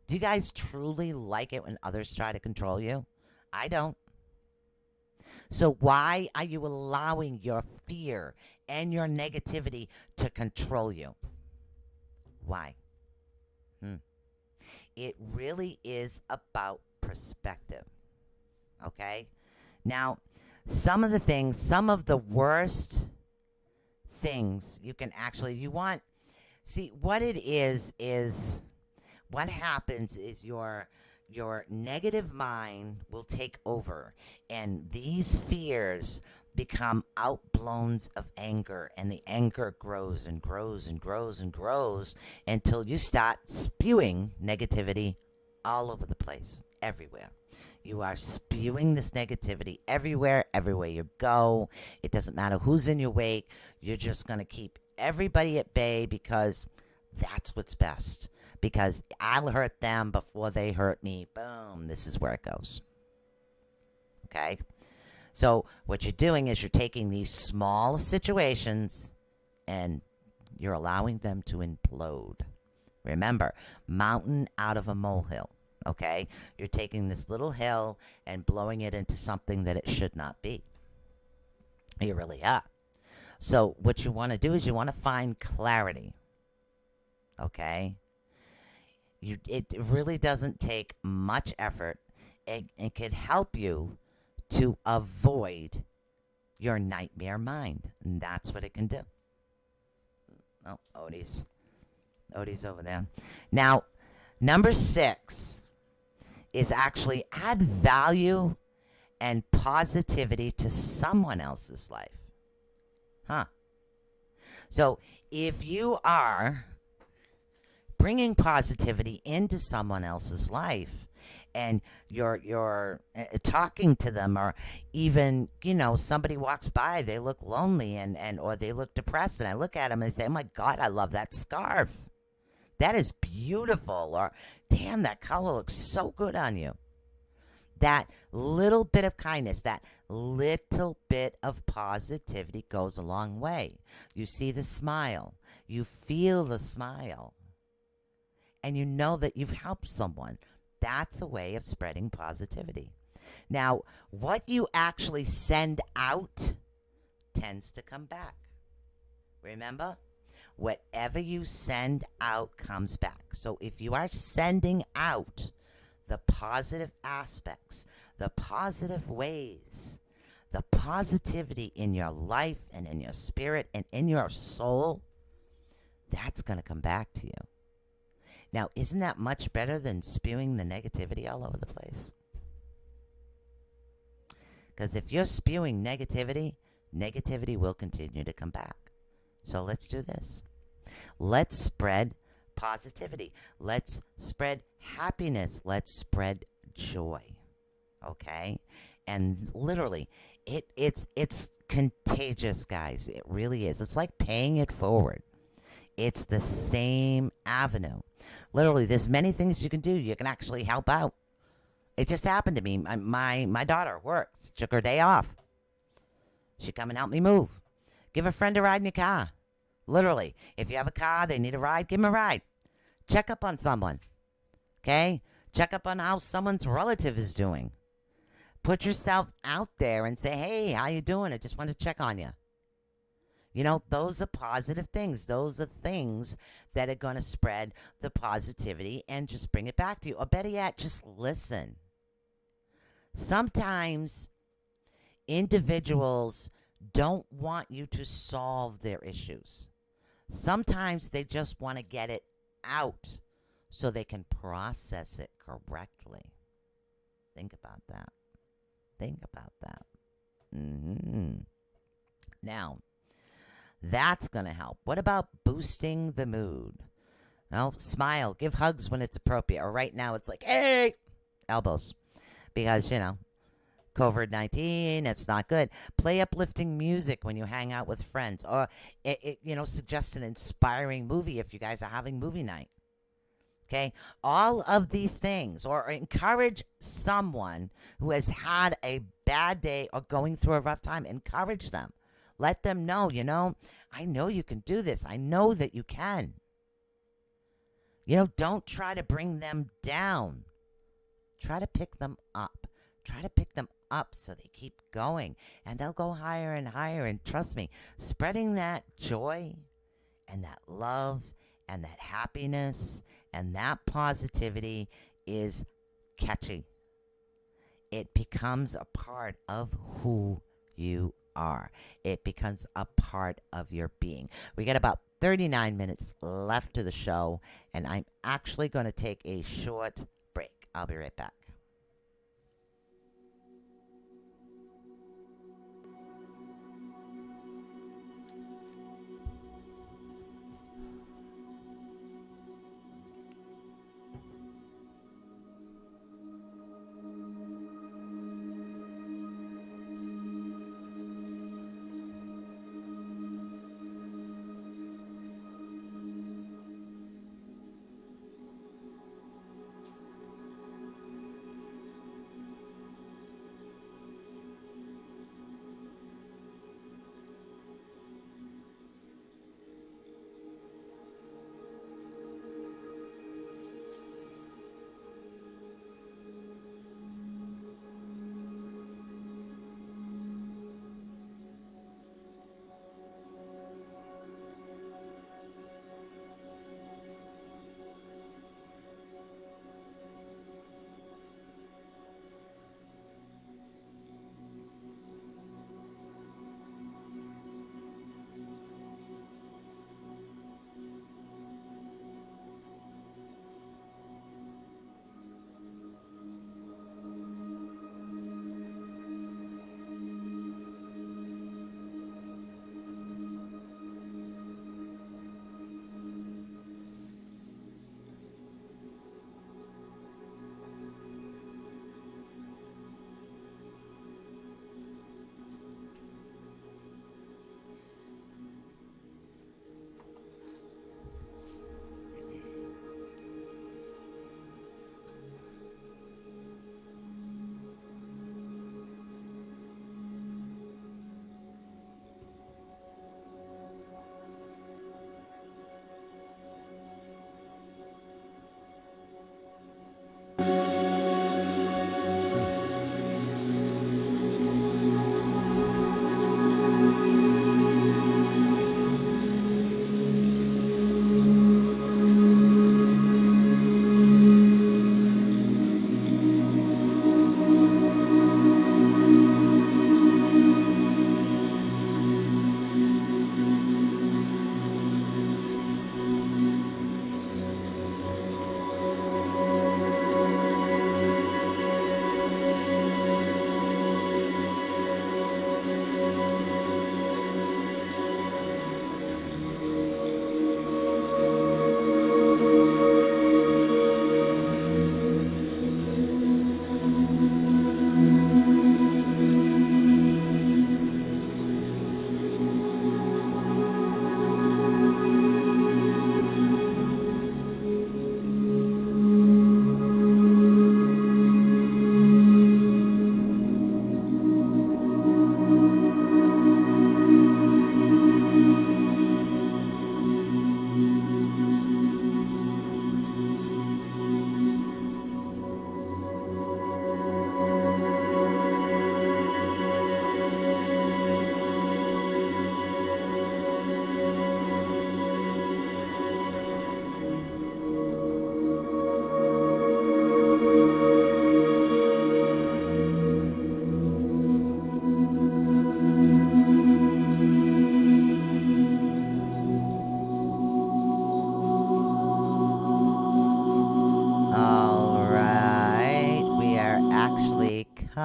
Do you guys truly like it when others try to control you? I don't. So why are you allowing your fear and your negativity to control you? Why? It really is about perspective. Okay? Now, some of the worst things what it is what happens is your negative mind will take over, and these fears become outblowns of anger, and the anger grows and grows and grows and grows until you start spewing negativity all over the place, everywhere. You are spewing this negativity everywhere you go. It doesn't matter who's in your wake. You're just going to keep everybody at bay because that's what's best. Because I'll hurt them before they hurt me. Boom. This is where it goes. Okay? So what you're doing is you're taking these small situations and you're allowing them to implode. Remember, mountain out of a molehill. Okay? You're taking this little hill and blowing it into something that it should not be. You really are. So what you want to do is you want to find clarity. Okay? It really doesn't take much effort. It could help you to avoid your nightmare mind. And that's what it can do. Oh, Odie's over there. Now, number 6 is actually add value and positivity to someone else's life. So if you are bringing positivity into someone else's life, and you're talking to them, or even somebody walks by, they look lonely, and or they look depressed, and I look at them and say, oh my God, I love that scarf, that is beautiful, or damn, that color looks so good on you. That little bit of kindness, that little bit of positivity goes a long way. You see the smile, you feel the smile, and you know that you've helped someone. That's a way of spreading positivity. Now, what you actually send out tends to come back. Remember? Whatever you send out comes back. So if you are sending out the positive aspects, the positive ways, the positivity in your life and in your spirit and in your soul, that's going to come back to you. Now, isn't that much better than spewing the negativity all over the place? Because if you're spewing negativity, negativity will continue to come back. So let's do this. Let's spread positivity. Let's spread happiness. Let's spread joy. Okay? And literally, it's contagious, guys. It really is. It's like paying it forward. It's the same avenue. Literally, there's many things you can do. You can actually help out. It just happened to me. My daughter works. Took her day off. She come and help me move. Give a friend a ride in your car. Literally, if you have a car, they need a ride, give them a ride. Check up on someone. Okay? Check up on how someone's relative is doing. Put yourself out there and say, hey, how you doing? I just want to check on you. Those are positive things. Those are things that are going to spread the positivity and just bring it back to you. Or better yet, just listen. Sometimes individuals don't want you to solve their issues. Sometimes they just want to get it out so they can process it correctly. Think about that. Think about that. Now, that's going to help. What about boosting the mood? Well, smile, give hugs when it's appropriate. Or right now, it's like, hey, elbows. Because, COVID-19, it's not good. Play uplifting music when you hang out with friends. Or, suggest an inspiring movie if you guys are having movie night. Okay? All of these things. Or encourage someone who has had a bad day or going through a rough time. Encourage them. Let them know, I know you can do this. I know that you can. Don't try to bring them down. Try to pick them up. Try to pick them up so they keep going. And they'll go higher and higher. And trust me, spreading that joy and that love and that happiness and that positivity is catchy. It becomes a part of who you are. It becomes a part of your being. We got about 39 minutes left to the show, and I'm actually going to take a short break. I'll be right back.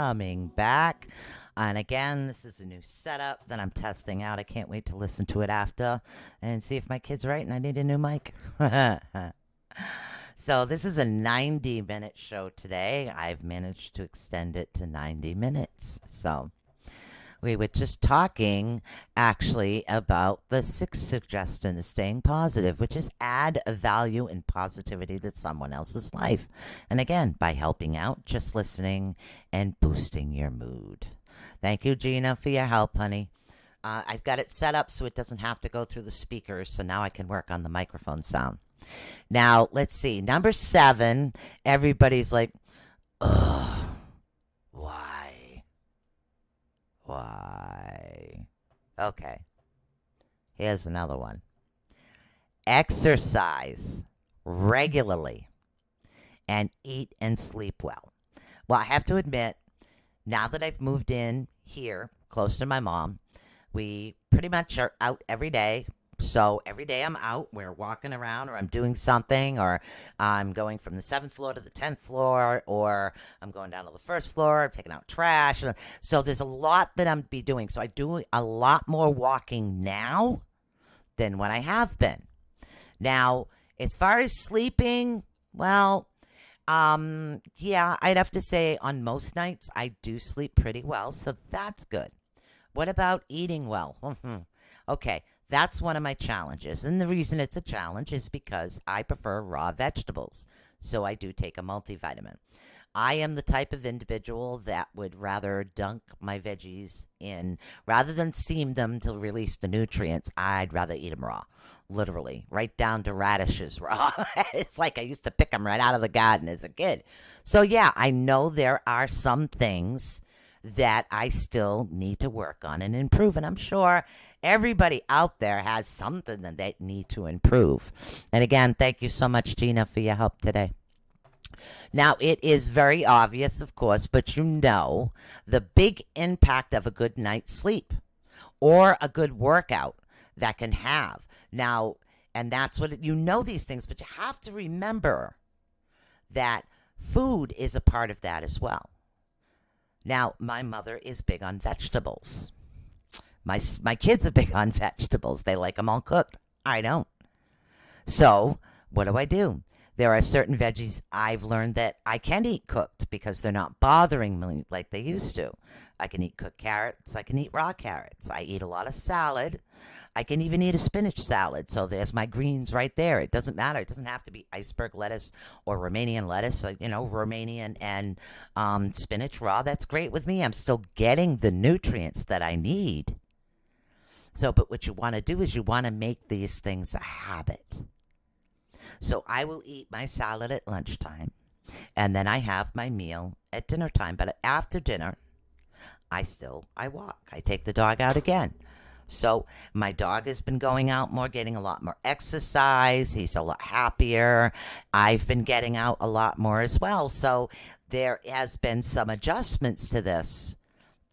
coming back. And again, this is a new setup that I'm testing out. I can't wait to listen to it after and see if my kid's right and I need a new mic. So, this is a 90-minute show today. I've managed to extend it to 90 minutes. So, we were just talking actually about the sixth suggestion, the staying positive, which is add a value and positivity to someone else's life. And again, by helping out, just listening, and boosting your mood. Thank you, Gina, for your help, honey. I've got it set up so it doesn't have to go through the speakers, so now I can work on the microphone sound. Now, let's see. Number 7, everybody's like, ugh, why? Why? Okay. Here's another one. Exercise regularly and eat and sleep well. Well, I have to admit, now that I've moved in here close to my mom, we pretty much are out every day. So every day I'm out, we're walking around, or I'm doing something, or I'm going from the 7th floor to the 10th floor, or I'm going down to the 1st floor, I'm taking out trash. So there's a lot that I'm be doing. So I do a lot more walking now than when I have been. Now, as far as sleeping, well, yeah, I'd have to say on most nights I do sleep pretty well, so that's good. What about eating well? Okay, that's one of my challenges. And the reason it's a challenge is because I prefer raw vegetables. So I do take a multivitamin. I am the type of individual that would rather dunk my veggies in, rather than steam them to release the nutrients, I'd rather eat them raw. Literally, right down to radishes raw. It's like I used to pick them right out of the garden as a kid. So, yeah, I know there are some things that I still need to work on and improve. And I'm sure everybody out there has something that they need to improve. And again, thank you so much, Gina, for your help today. Now, it is very obvious, of course, but you know the big impact of a good night's sleep or a good workout that can have. Now, and that's what you know these things, but you have to remember that food is a part of that as well. Now, my mother is big on vegetables. My kids are big on vegetables. They like them all cooked. I don't. So, what do? There are certain veggies I've learned that I can eat cooked because they're not bothering me like they used to. I can eat cooked carrots. I can eat raw carrots. I eat a lot of salad. I can even eat a spinach salad. So there's my greens right there. It doesn't matter. It doesn't have to be iceberg lettuce or Romanian lettuce. You know, Romanian and spinach raw. That's great with me. I'm still getting the nutrients that I need. So, but what you want to do is you want to make these things a habit. So I will eat my salad at lunchtime, and then I have my meal at dinner time. But after dinner, I walk. I take the dog out again. So my dog has been going out more, getting a lot more exercise. He's a lot happier. I've been getting out a lot more as well. So there has been some adjustments to this.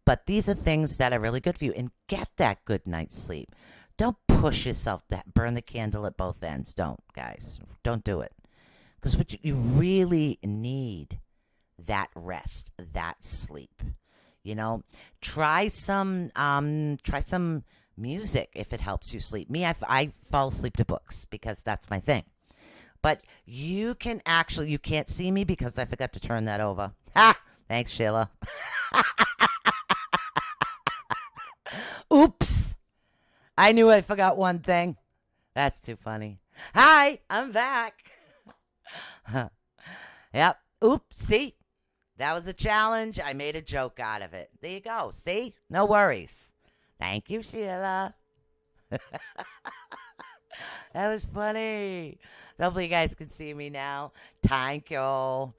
But these are things that are really good for you. And get that good night's sleep. Don't push yourself to burn the candle at both ends. Don't, guys. Don't do it. Because what you really need that rest, that sleep. You know, try some music if it helps you sleep. Me, I fall asleep to books because that's my thing. But you can't see me because I forgot to turn that over. Ha! Thanks, Sheila. Oops. I knew I forgot one thing. That's too funny. Hi, I'm back. Yep. Oops. See? That was a challenge. I made a joke out of it. There you go. See? No worries. Thank you, Sheila. That was funny. Hopefully you guys can see me now. Thank you.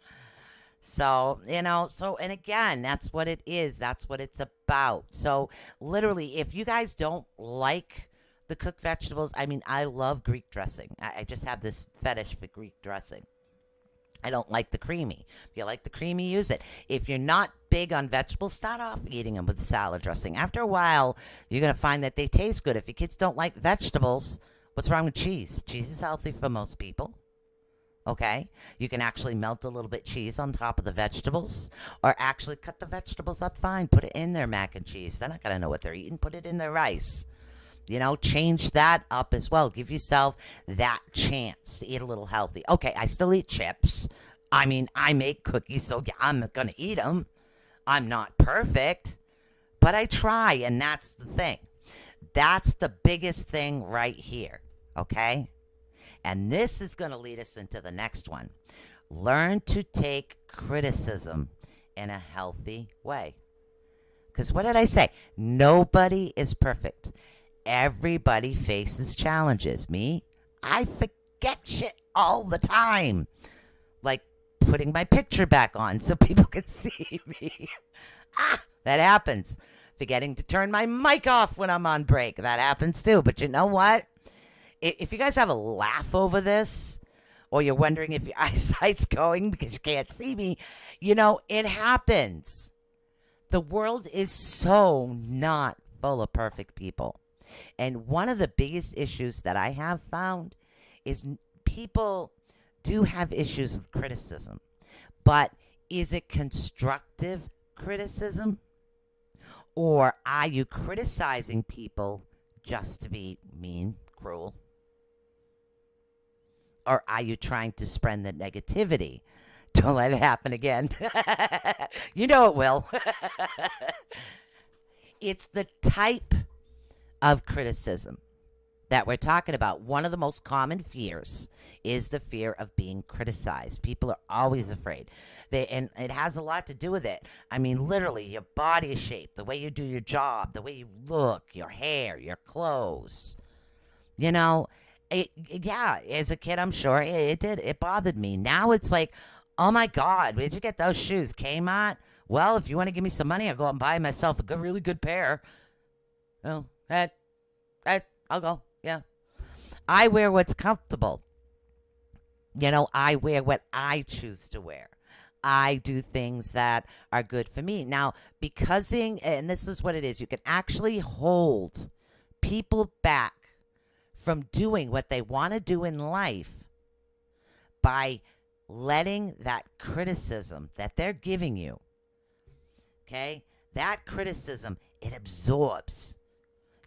So, and again, that's what it is. That's what it's about. So, literally, if you guys don't like the cooked vegetables, I mean, I love Greek dressing. I just have this fetish for Greek dressing. I don't like the creamy. If you like the creamy, use it. If you're not big on vegetables, start off eating them with salad dressing. After a while, you're going to find that they taste good. If your kids don't like vegetables, what's wrong with cheese? Cheese is healthy for most people. Okay, you can actually melt a little bit cheese on top of the vegetables, or actually cut the vegetables up fine, put it in their mac and cheese. They're not gonna know what they're eating. Put it in their rice. Change that up as well. Give yourself that chance to eat a little healthy. Okay, I still eat chips. I mean, I make cookies, so yeah, I'm going to eat them. I'm not perfect, but I try, and that's the thing. That's the biggest thing right here, okay? And this is going to lead us into the next one. Learn to take criticism in a healthy way. Because what did I say? Nobody is perfect. Everybody faces challenges. Me, I forget shit all the time. Like putting my picture back on so people can see me. That happens. Forgetting to turn my mic off when I'm on break. That happens too. But you know what? If you guys have a laugh over this, or you're wondering if your eyesight's going because you can't see me, it happens. The world is so not full of perfect people. And one of the biggest issues that I have found is people do have issues with criticism. But is it constructive criticism? Or are you criticizing people just to be mean, cruel? Or are you trying to spread the negativity? Don't let it happen again. You know it will. It's the type of criticism that we're talking about. One of the most common fears is the fear of being criticized. People are always afraid. And it has a lot to do with it. I mean, literally, your body shape, the way you do your job, the way you look, your hair, your clothes. Yeah, as a kid, I'm sure it did. It bothered me. Now it's like, oh my God, where'd you get those shoes? Kmart? Well, if you want to give me some money, I'll go out and buy myself a really good pair. Oh, I'll go. Yeah. I wear what's comfortable. I wear what I choose to wear. I do things that are good for me. Now, and this is what it is, you can actually hold people back from doing what they want to do in life by letting that criticism that they're giving you, okay, that criticism, it absorbs.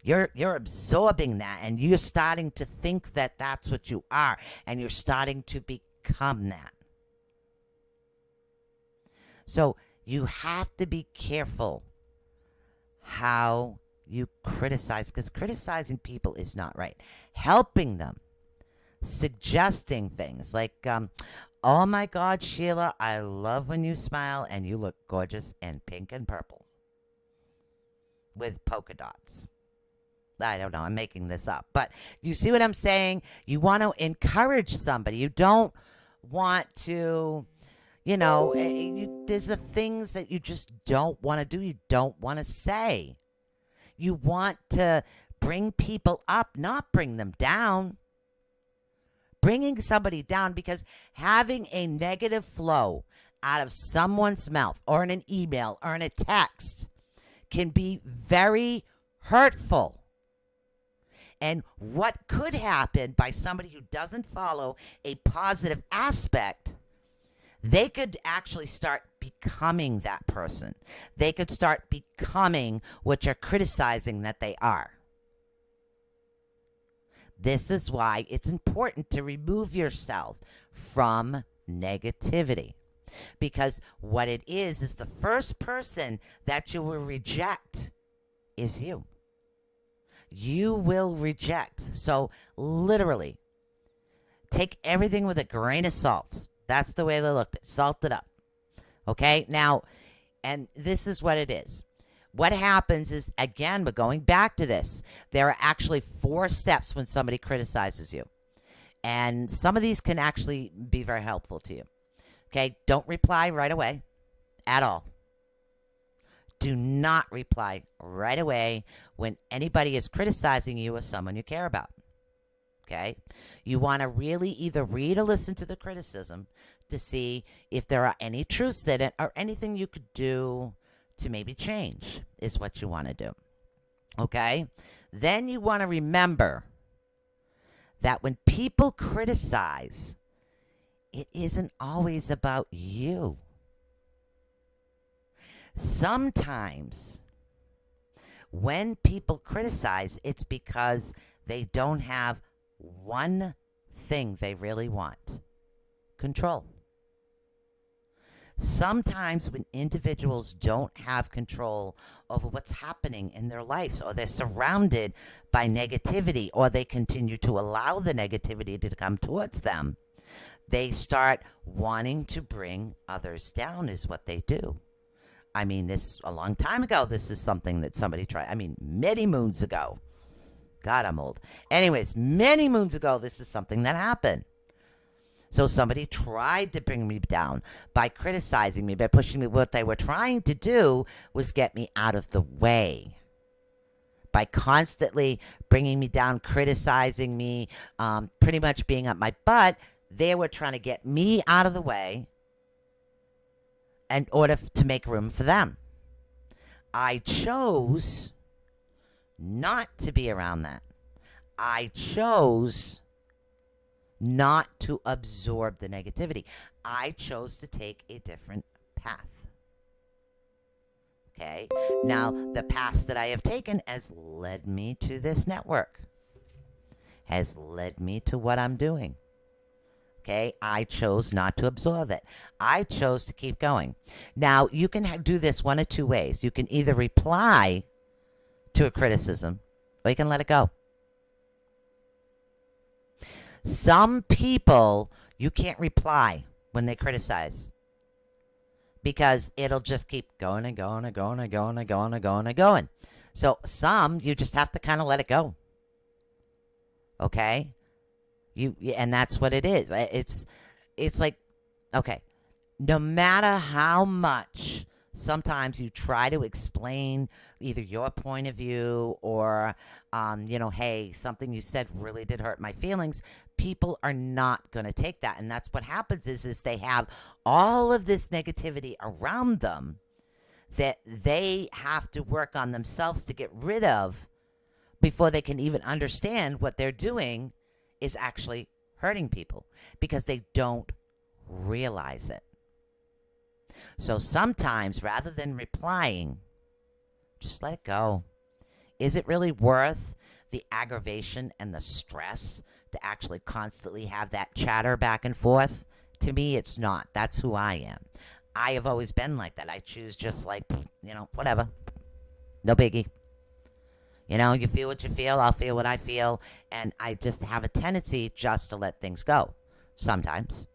You're absorbing that, and you're starting to think that that's what you are, and you're starting to become that. So you have to be careful how you criticize, because criticizing people is not right. Helping them, suggesting things like, oh my God, Sheila, I love when you smile and you look gorgeous in pink and purple with polka dots. I don't know, I'm making this up. But you see what I'm saying? You want to encourage somebody. You don't want to, there's the things that you just don't want to do. You don't want to say. You want to bring people up, not bring them down. Bringing somebody down, because having a negative flow out of someone's mouth or in an email or in a text can be very hurtful. And what could happen by somebody who doesn't follow a positive aspect, they could actually start becoming that person. They could start becoming what you're criticizing that they are. This is why it's important to remove yourself from negativity. Because what it is the first person that you will reject is you. You will reject. So literally, take everything with a grain of salt. That's the way they looked at it. Salt it up. Okay? Now, and this is what it is. What happens is, again, we're going back to this. There are actually 4 steps when somebody criticizes you. And some of these can actually be very helpful to you. Okay? Don't reply right away at all. Do not reply right away when anybody is criticizing you or someone you care about. Okay? You want to really either read or listen to the criticism to see if there are any truths in it or anything you could do to maybe change, is what you want to do. Okay? Then you want to remember that when people criticize, it isn't always about you. Sometimes when people criticize, it's because they don't have one thing they really want: control. Sometimes when individuals don't have control over what's happening in their lives, or they're surrounded by negativity, or they continue to allow the negativity to come towards them, they start wanting to bring others down, is what they do. I mean, this a long time ago, this is something that somebody tried. I mean, many moons ago. God, I'm old. Anyways, many moons ago, this is something that happened. So somebody tried to bring me down by criticizing me, by pushing me. What they were trying to do was get me out of the way. By constantly bringing me down, criticizing me, pretty much being up my butt, they were trying to get me out of the way in order to make room for them. I chose not to be around that. I chose not to absorb the negativity. I chose to take a different path. Okay? Now, the path that I have taken has led me to this network, has led me to what I'm doing. Okay? I chose not to absorb it. I chose to keep going. Now, you can do this one of two ways. You can either reply to a criticism, or you can let it go. Some people, you can't reply when they criticize, because it'll just keep going and going and going and going and going and going and going. So some, you just have to kind of let it go. Okay? And that's what it is. It's like, okay, no matter how much sometimes you try to explain either your point of view or, hey, something you said really did hurt my feelings, people are not going to take that. And that's what happens is they have all of this negativity around them that they have to work on themselves to get rid of before they can even understand what they're doing is actually hurting people, because they don't realize it. So sometimes, rather than replying, just let it go. Is it really worth the aggravation and the stress to actually constantly have that chatter back and forth? To me, it's not. That's who I am. I have always been like that. I choose just like, whatever. No biggie. You feel what you feel. I'll feel what I feel. And I just have a tendency just to let things go sometimes.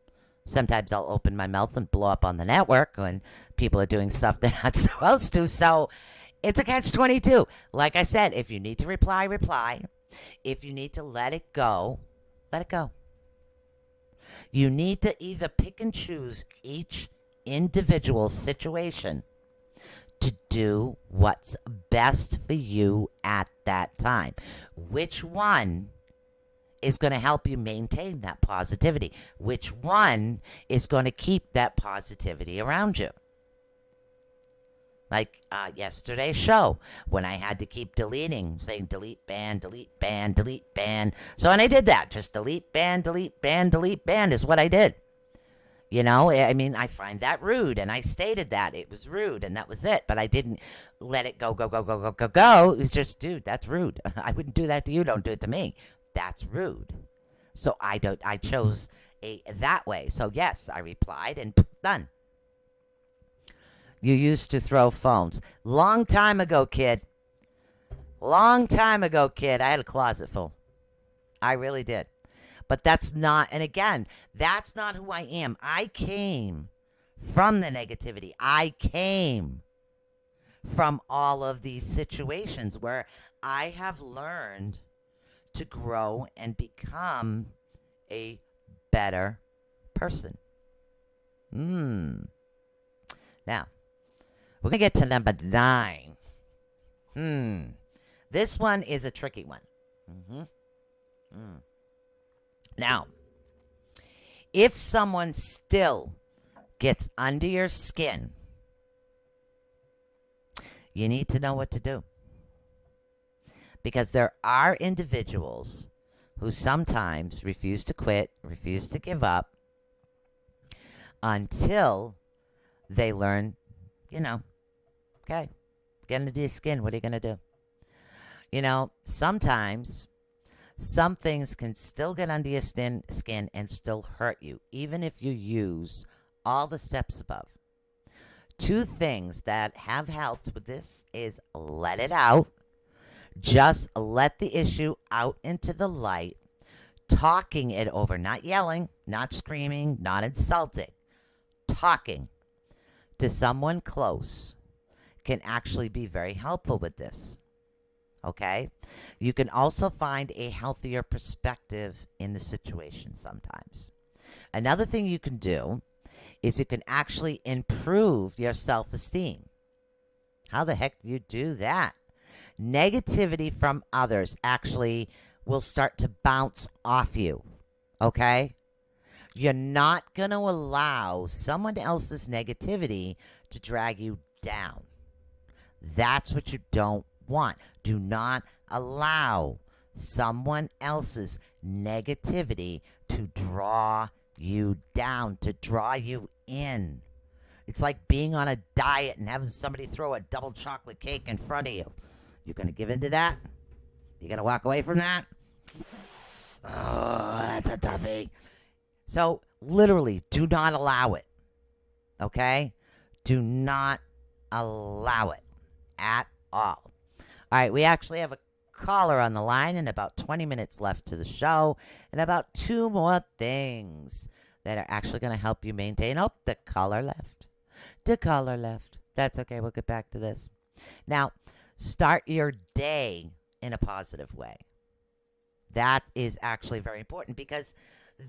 Sometimes I'll open my mouth and blow up on the network when people are doing stuff they're not supposed to. So it's a catch-22. Like I said, if you need to reply, reply. If you need to let it go, let it go. You need to either pick and choose each individual situation to do what's best for you at that time. Which one is going to help you maintain that positivity? Which one is going to keep that positivity around you? Like yesterday's show, when I had to keep deleting, saying delete, ban, delete, ban, delete, ban. So, and I did that. Just delete, ban, delete, ban, delete, ban is what I did. I find that rude, and I stated that it was rude, and that was it. But I didn't let it go, go, go, go, go, go, go. It was just, dude, that's rude. I wouldn't do that to you. Don't do it to me. That's rude. So I chose that way. So yes, I replied, and done. You used to throw phones. Long time ago, kid. Long time ago, kid. I had a closet full. I really did. But that's not, and again, that's not who I am. I came from the negativity. I came from all of these situations where I have learned to grow and become a better person. Now, we're going to get to number 9. This one is a tricky one. Now, if someone still gets under your skin, you need to know what to do. Because there are individuals who sometimes refuse to quit, refuse to give up, until they learn, you know, okay, get into your skin. What are you going to do? Sometimes some things can still get under your skin and still hurt you, even if you use all the steps above. Two things that have helped with this is let it out. Just let the issue out into the light, talking it over, not yelling, not screaming, not insulting. Talking to someone close can actually be very helpful with this. Okay? You can also find a healthier perspective in the situation sometimes. Another thing you can do is you can actually improve your self esteem. How the heck do you do that? Negativity from others actually will start to bounce off you. Okay? You're not going to allow someone else's negativity to drag you down. That's what you don't want. Do not allow someone else's negativity to draw you down, to draw you in. It's like being on a diet and having somebody throw a double chocolate cake in front of you. You're going to give in to that? You're going to walk away from that? Oh, that's a toughie. So, literally, do not allow it. Okay? Do not allow it at all. All right, we actually have a caller on the line and about 20 minutes left to the show and about two more things that are actually going to help you maintain. Oh, the caller left. The caller left. That's okay. We'll get back to this. Now, start your day in a positive way. That is actually very important because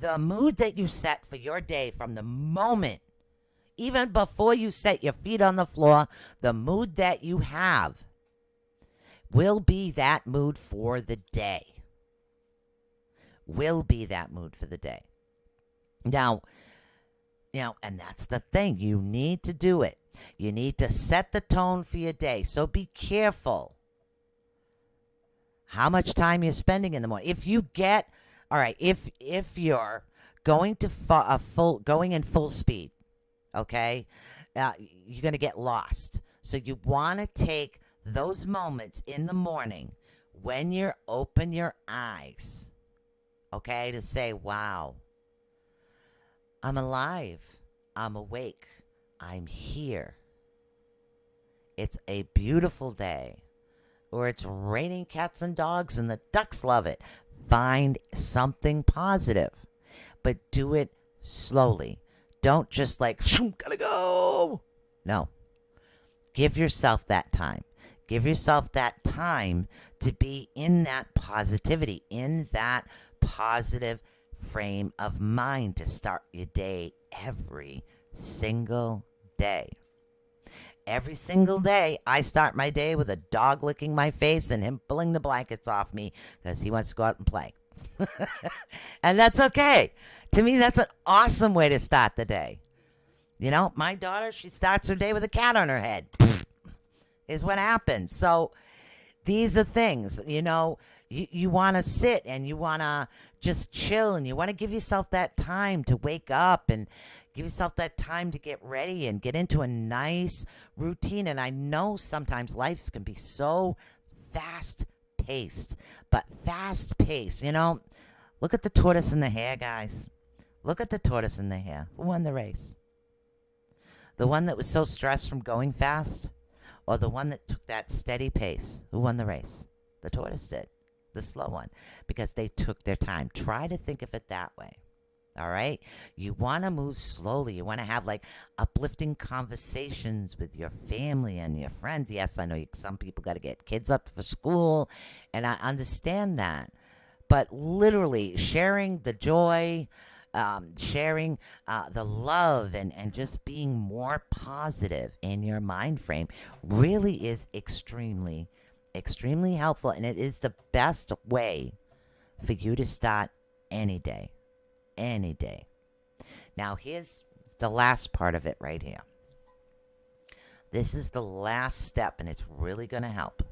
the mood that you set for your day from the moment, even before you set your feet on the floor, the mood that you have will be that mood for the day. Will be that mood for the day. Now, and that's the thing. You need to do it. You need to set the tone for your day. So be careful how much time you're spending in the morning. If you get, all right, if you're going to going in full speed, okay, you're going to get lost. So you want to take those moments in the morning when you open your eyes, okay, to say, wow, I'm alive. I'm awake. I'm here. It's a beautiful day. Or it's raining cats and dogs and the ducks love it. Find something positive. But do it slowly. Don't just like, gotta go. No. Give yourself that time. Give yourself that time to be in that positivity, in that positive frame of mind to start your day every single day. Every single day, I start my day with a dog licking my face and him pulling the blankets off me because he wants to go out and play. And that's okay. To me, that's an awesome way to start the day. My daughter, she starts her day with a cat on her head. Is what happens. So these are things, you want to sit and you want to just chill and you want to give yourself that time to wake up and give yourself that time to get ready and get into a nice routine. And I know sometimes life can be so fast-paced, but fast-paced, Look at the tortoise and the hare, guys. Look at the tortoise and the hare. Who won the race? The one that was so stressed from going fast or the one that took that steady pace? Who won the race? The tortoise did. The slow one. Because they took their time. Try to think of it that way. All right? You want to move slowly. You want to have like uplifting conversations with your family and your friends. Yes, I know some people got to get kids up for school, and I understand that. But literally sharing the joy, sharing the love, and just being more positive in your mind frame really is extremely, extremely helpful. And it is the best way for you to start any day. Any day. Now, here's the last part of it right here. This is the last step, and it's really going to help.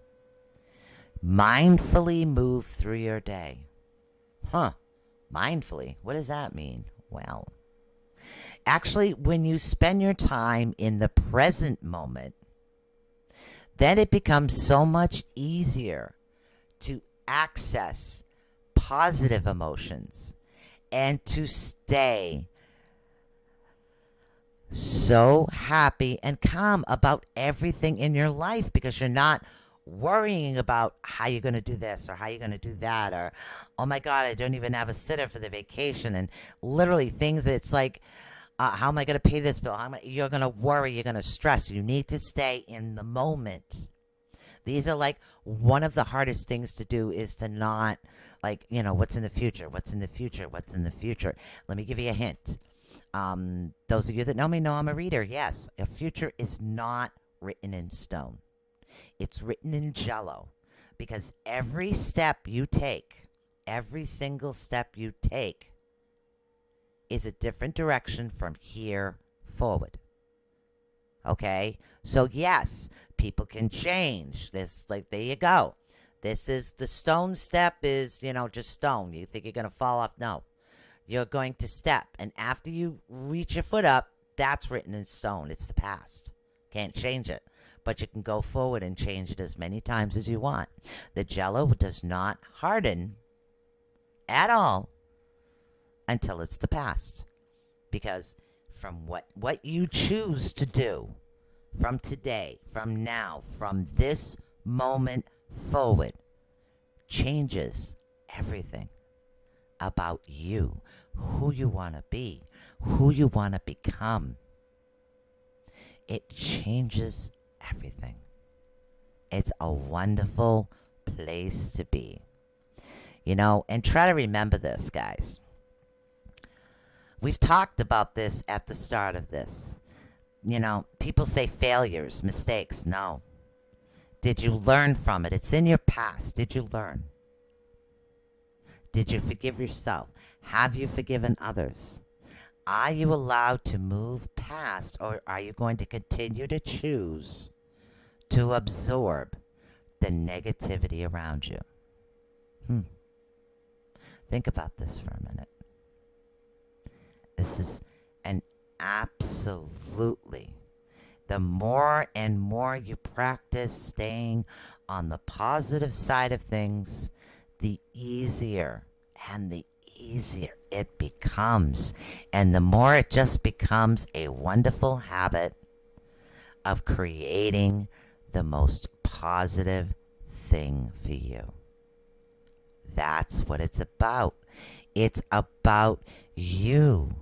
Mindfully move through your day. Mindfully? What does that mean? Well, Actually, when you spend your time in the present moment, then it becomes so much easier to access positive emotions and to stay so happy and calm about everything in your life because you're not worrying about how you're going to do this or how you're going to do that or oh my god, I don't even have a sitter for the vacation, and literally things it's like how am I going to pay this bill, you're going to worry, you're going to stress. You need to stay in the moment. These are like one of the hardest things to do is to not like, what's in the future, what's in the future, what's in the future. Let me give you a hint. Those of you that know me know I'm a reader. Yes, a future is not written in stone. It's written in jello because every step you take, every single step you take is a different direction from here forward. Okay? So yes, people can change. This like there you go. This is the stone step is, just stone. You think you're going to fall off? No. You're going to step. And after you reach your foot up, that's written in stone. It's the past. Can't change it. But you can go forward and change it as many times as you want. The jello does not harden at all until it's the past. Because from what you choose to do from today, from now, from this moment forward, changes everything about you, who you want to be, who you want to become. It changes everything. It's a wonderful place to be. And try to remember this, guys. We've talked about this at the start of this. People say failures, mistakes. No. Did you learn from it? It's in your past. Did you learn? Did you forgive yourself? Have you forgiven others? Are you allowed to move past, or are you going to continue to choose to absorb the negativity around you? Think about this for a minute. This is an absolutely, the more and more you practice staying on the positive side of things, the easier and the easier it becomes. And the more it just becomes a wonderful habit of creating the most positive thing for you. That's what it's about. It's about you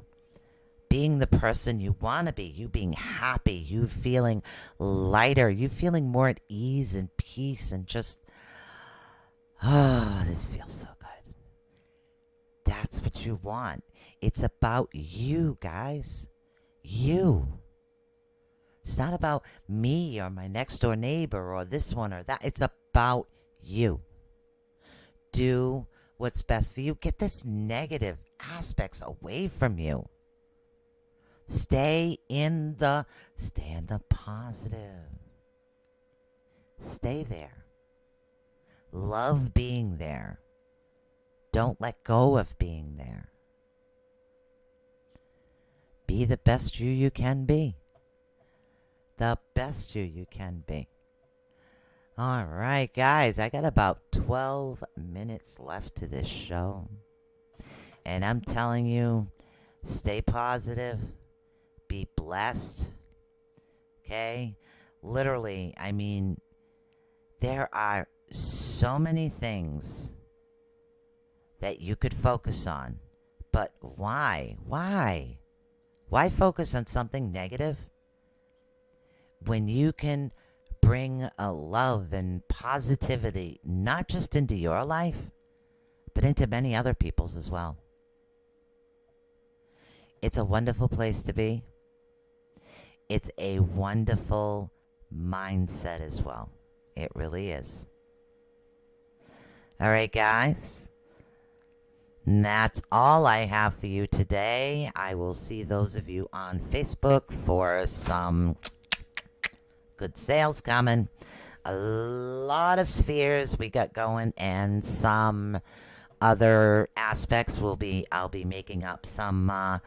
being the person you want to be, you being happy, you feeling lighter, you feeling more at ease and peace and just, this feels so good. That's what you want. It's about you, guys. You. It's not about me or my next door neighbor or this one or that. It's about you. Do what's best for you. Get this negative aspects away from you. Stay in the positive. Stay there. Love being there. Don't let go of being there. Be the best you can be. The best you can be. All right, guys, I got about 12 minutes left to this show. And I'm telling you, stay positive. Be blessed. Okay? Literally, I mean, there are so many things that you could focus on. But why? Why? Why focus on something negative when you can bring a love and positivity not just into your life, but into many other people's as well? It's a wonderful place to be. It's a wonderful mindset as well. It really is. All right, guys. And that's all I have for you today. I will see those of you on Facebook for some good sales coming. A lot of spheres we got going, and some other aspects I'll be making up some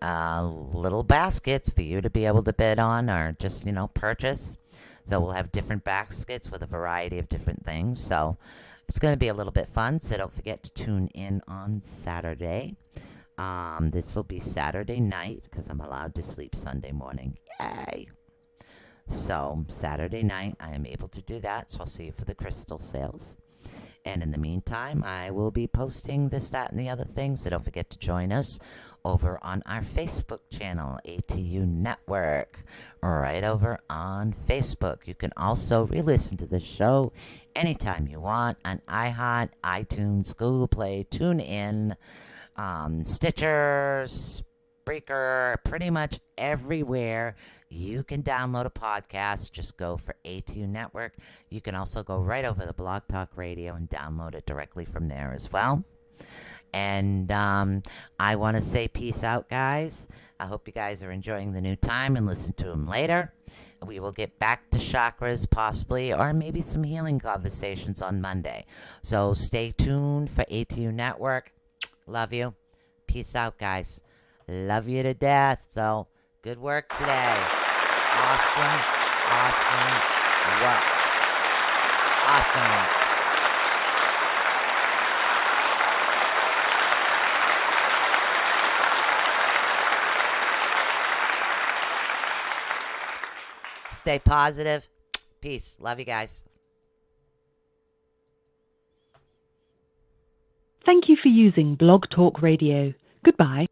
little baskets for you to be able to bid on or just, purchase. So we'll have different baskets with a variety of different things. So it's going to be a little bit fun. So don't forget to tune in on Saturday. This will be Saturday night because I'm allowed to sleep Sunday morning. Yay! So Saturday night, I am able to do that. So I'll see you for the crystal sales. And in the meantime, I will be posting this, that, and the other things. So don't forget to join us over on our Facebook channel, ATU Network, right over on Facebook. You can also re-listen to the show anytime you want on iHeart, iTunes, Google Play, TuneIn, Stitcher, Spreaker, pretty much everywhere you can download a podcast. Just go for ATU Network. You can also go right over to Blog Talk Radio and download it directly from there as well. And I want to say peace out, guys. I hope you guys are enjoying the new time and listen to them later. We will get back to chakras possibly, or maybe some healing conversations on Monday. So stay tuned for ATU Network. Love you. Peace out, guys. Love you to death. So good work today. Awesome, awesome work. Awesome work. Stay positive. Peace. Love you guys. Thank you for using Blog Talk Radio. Goodbye.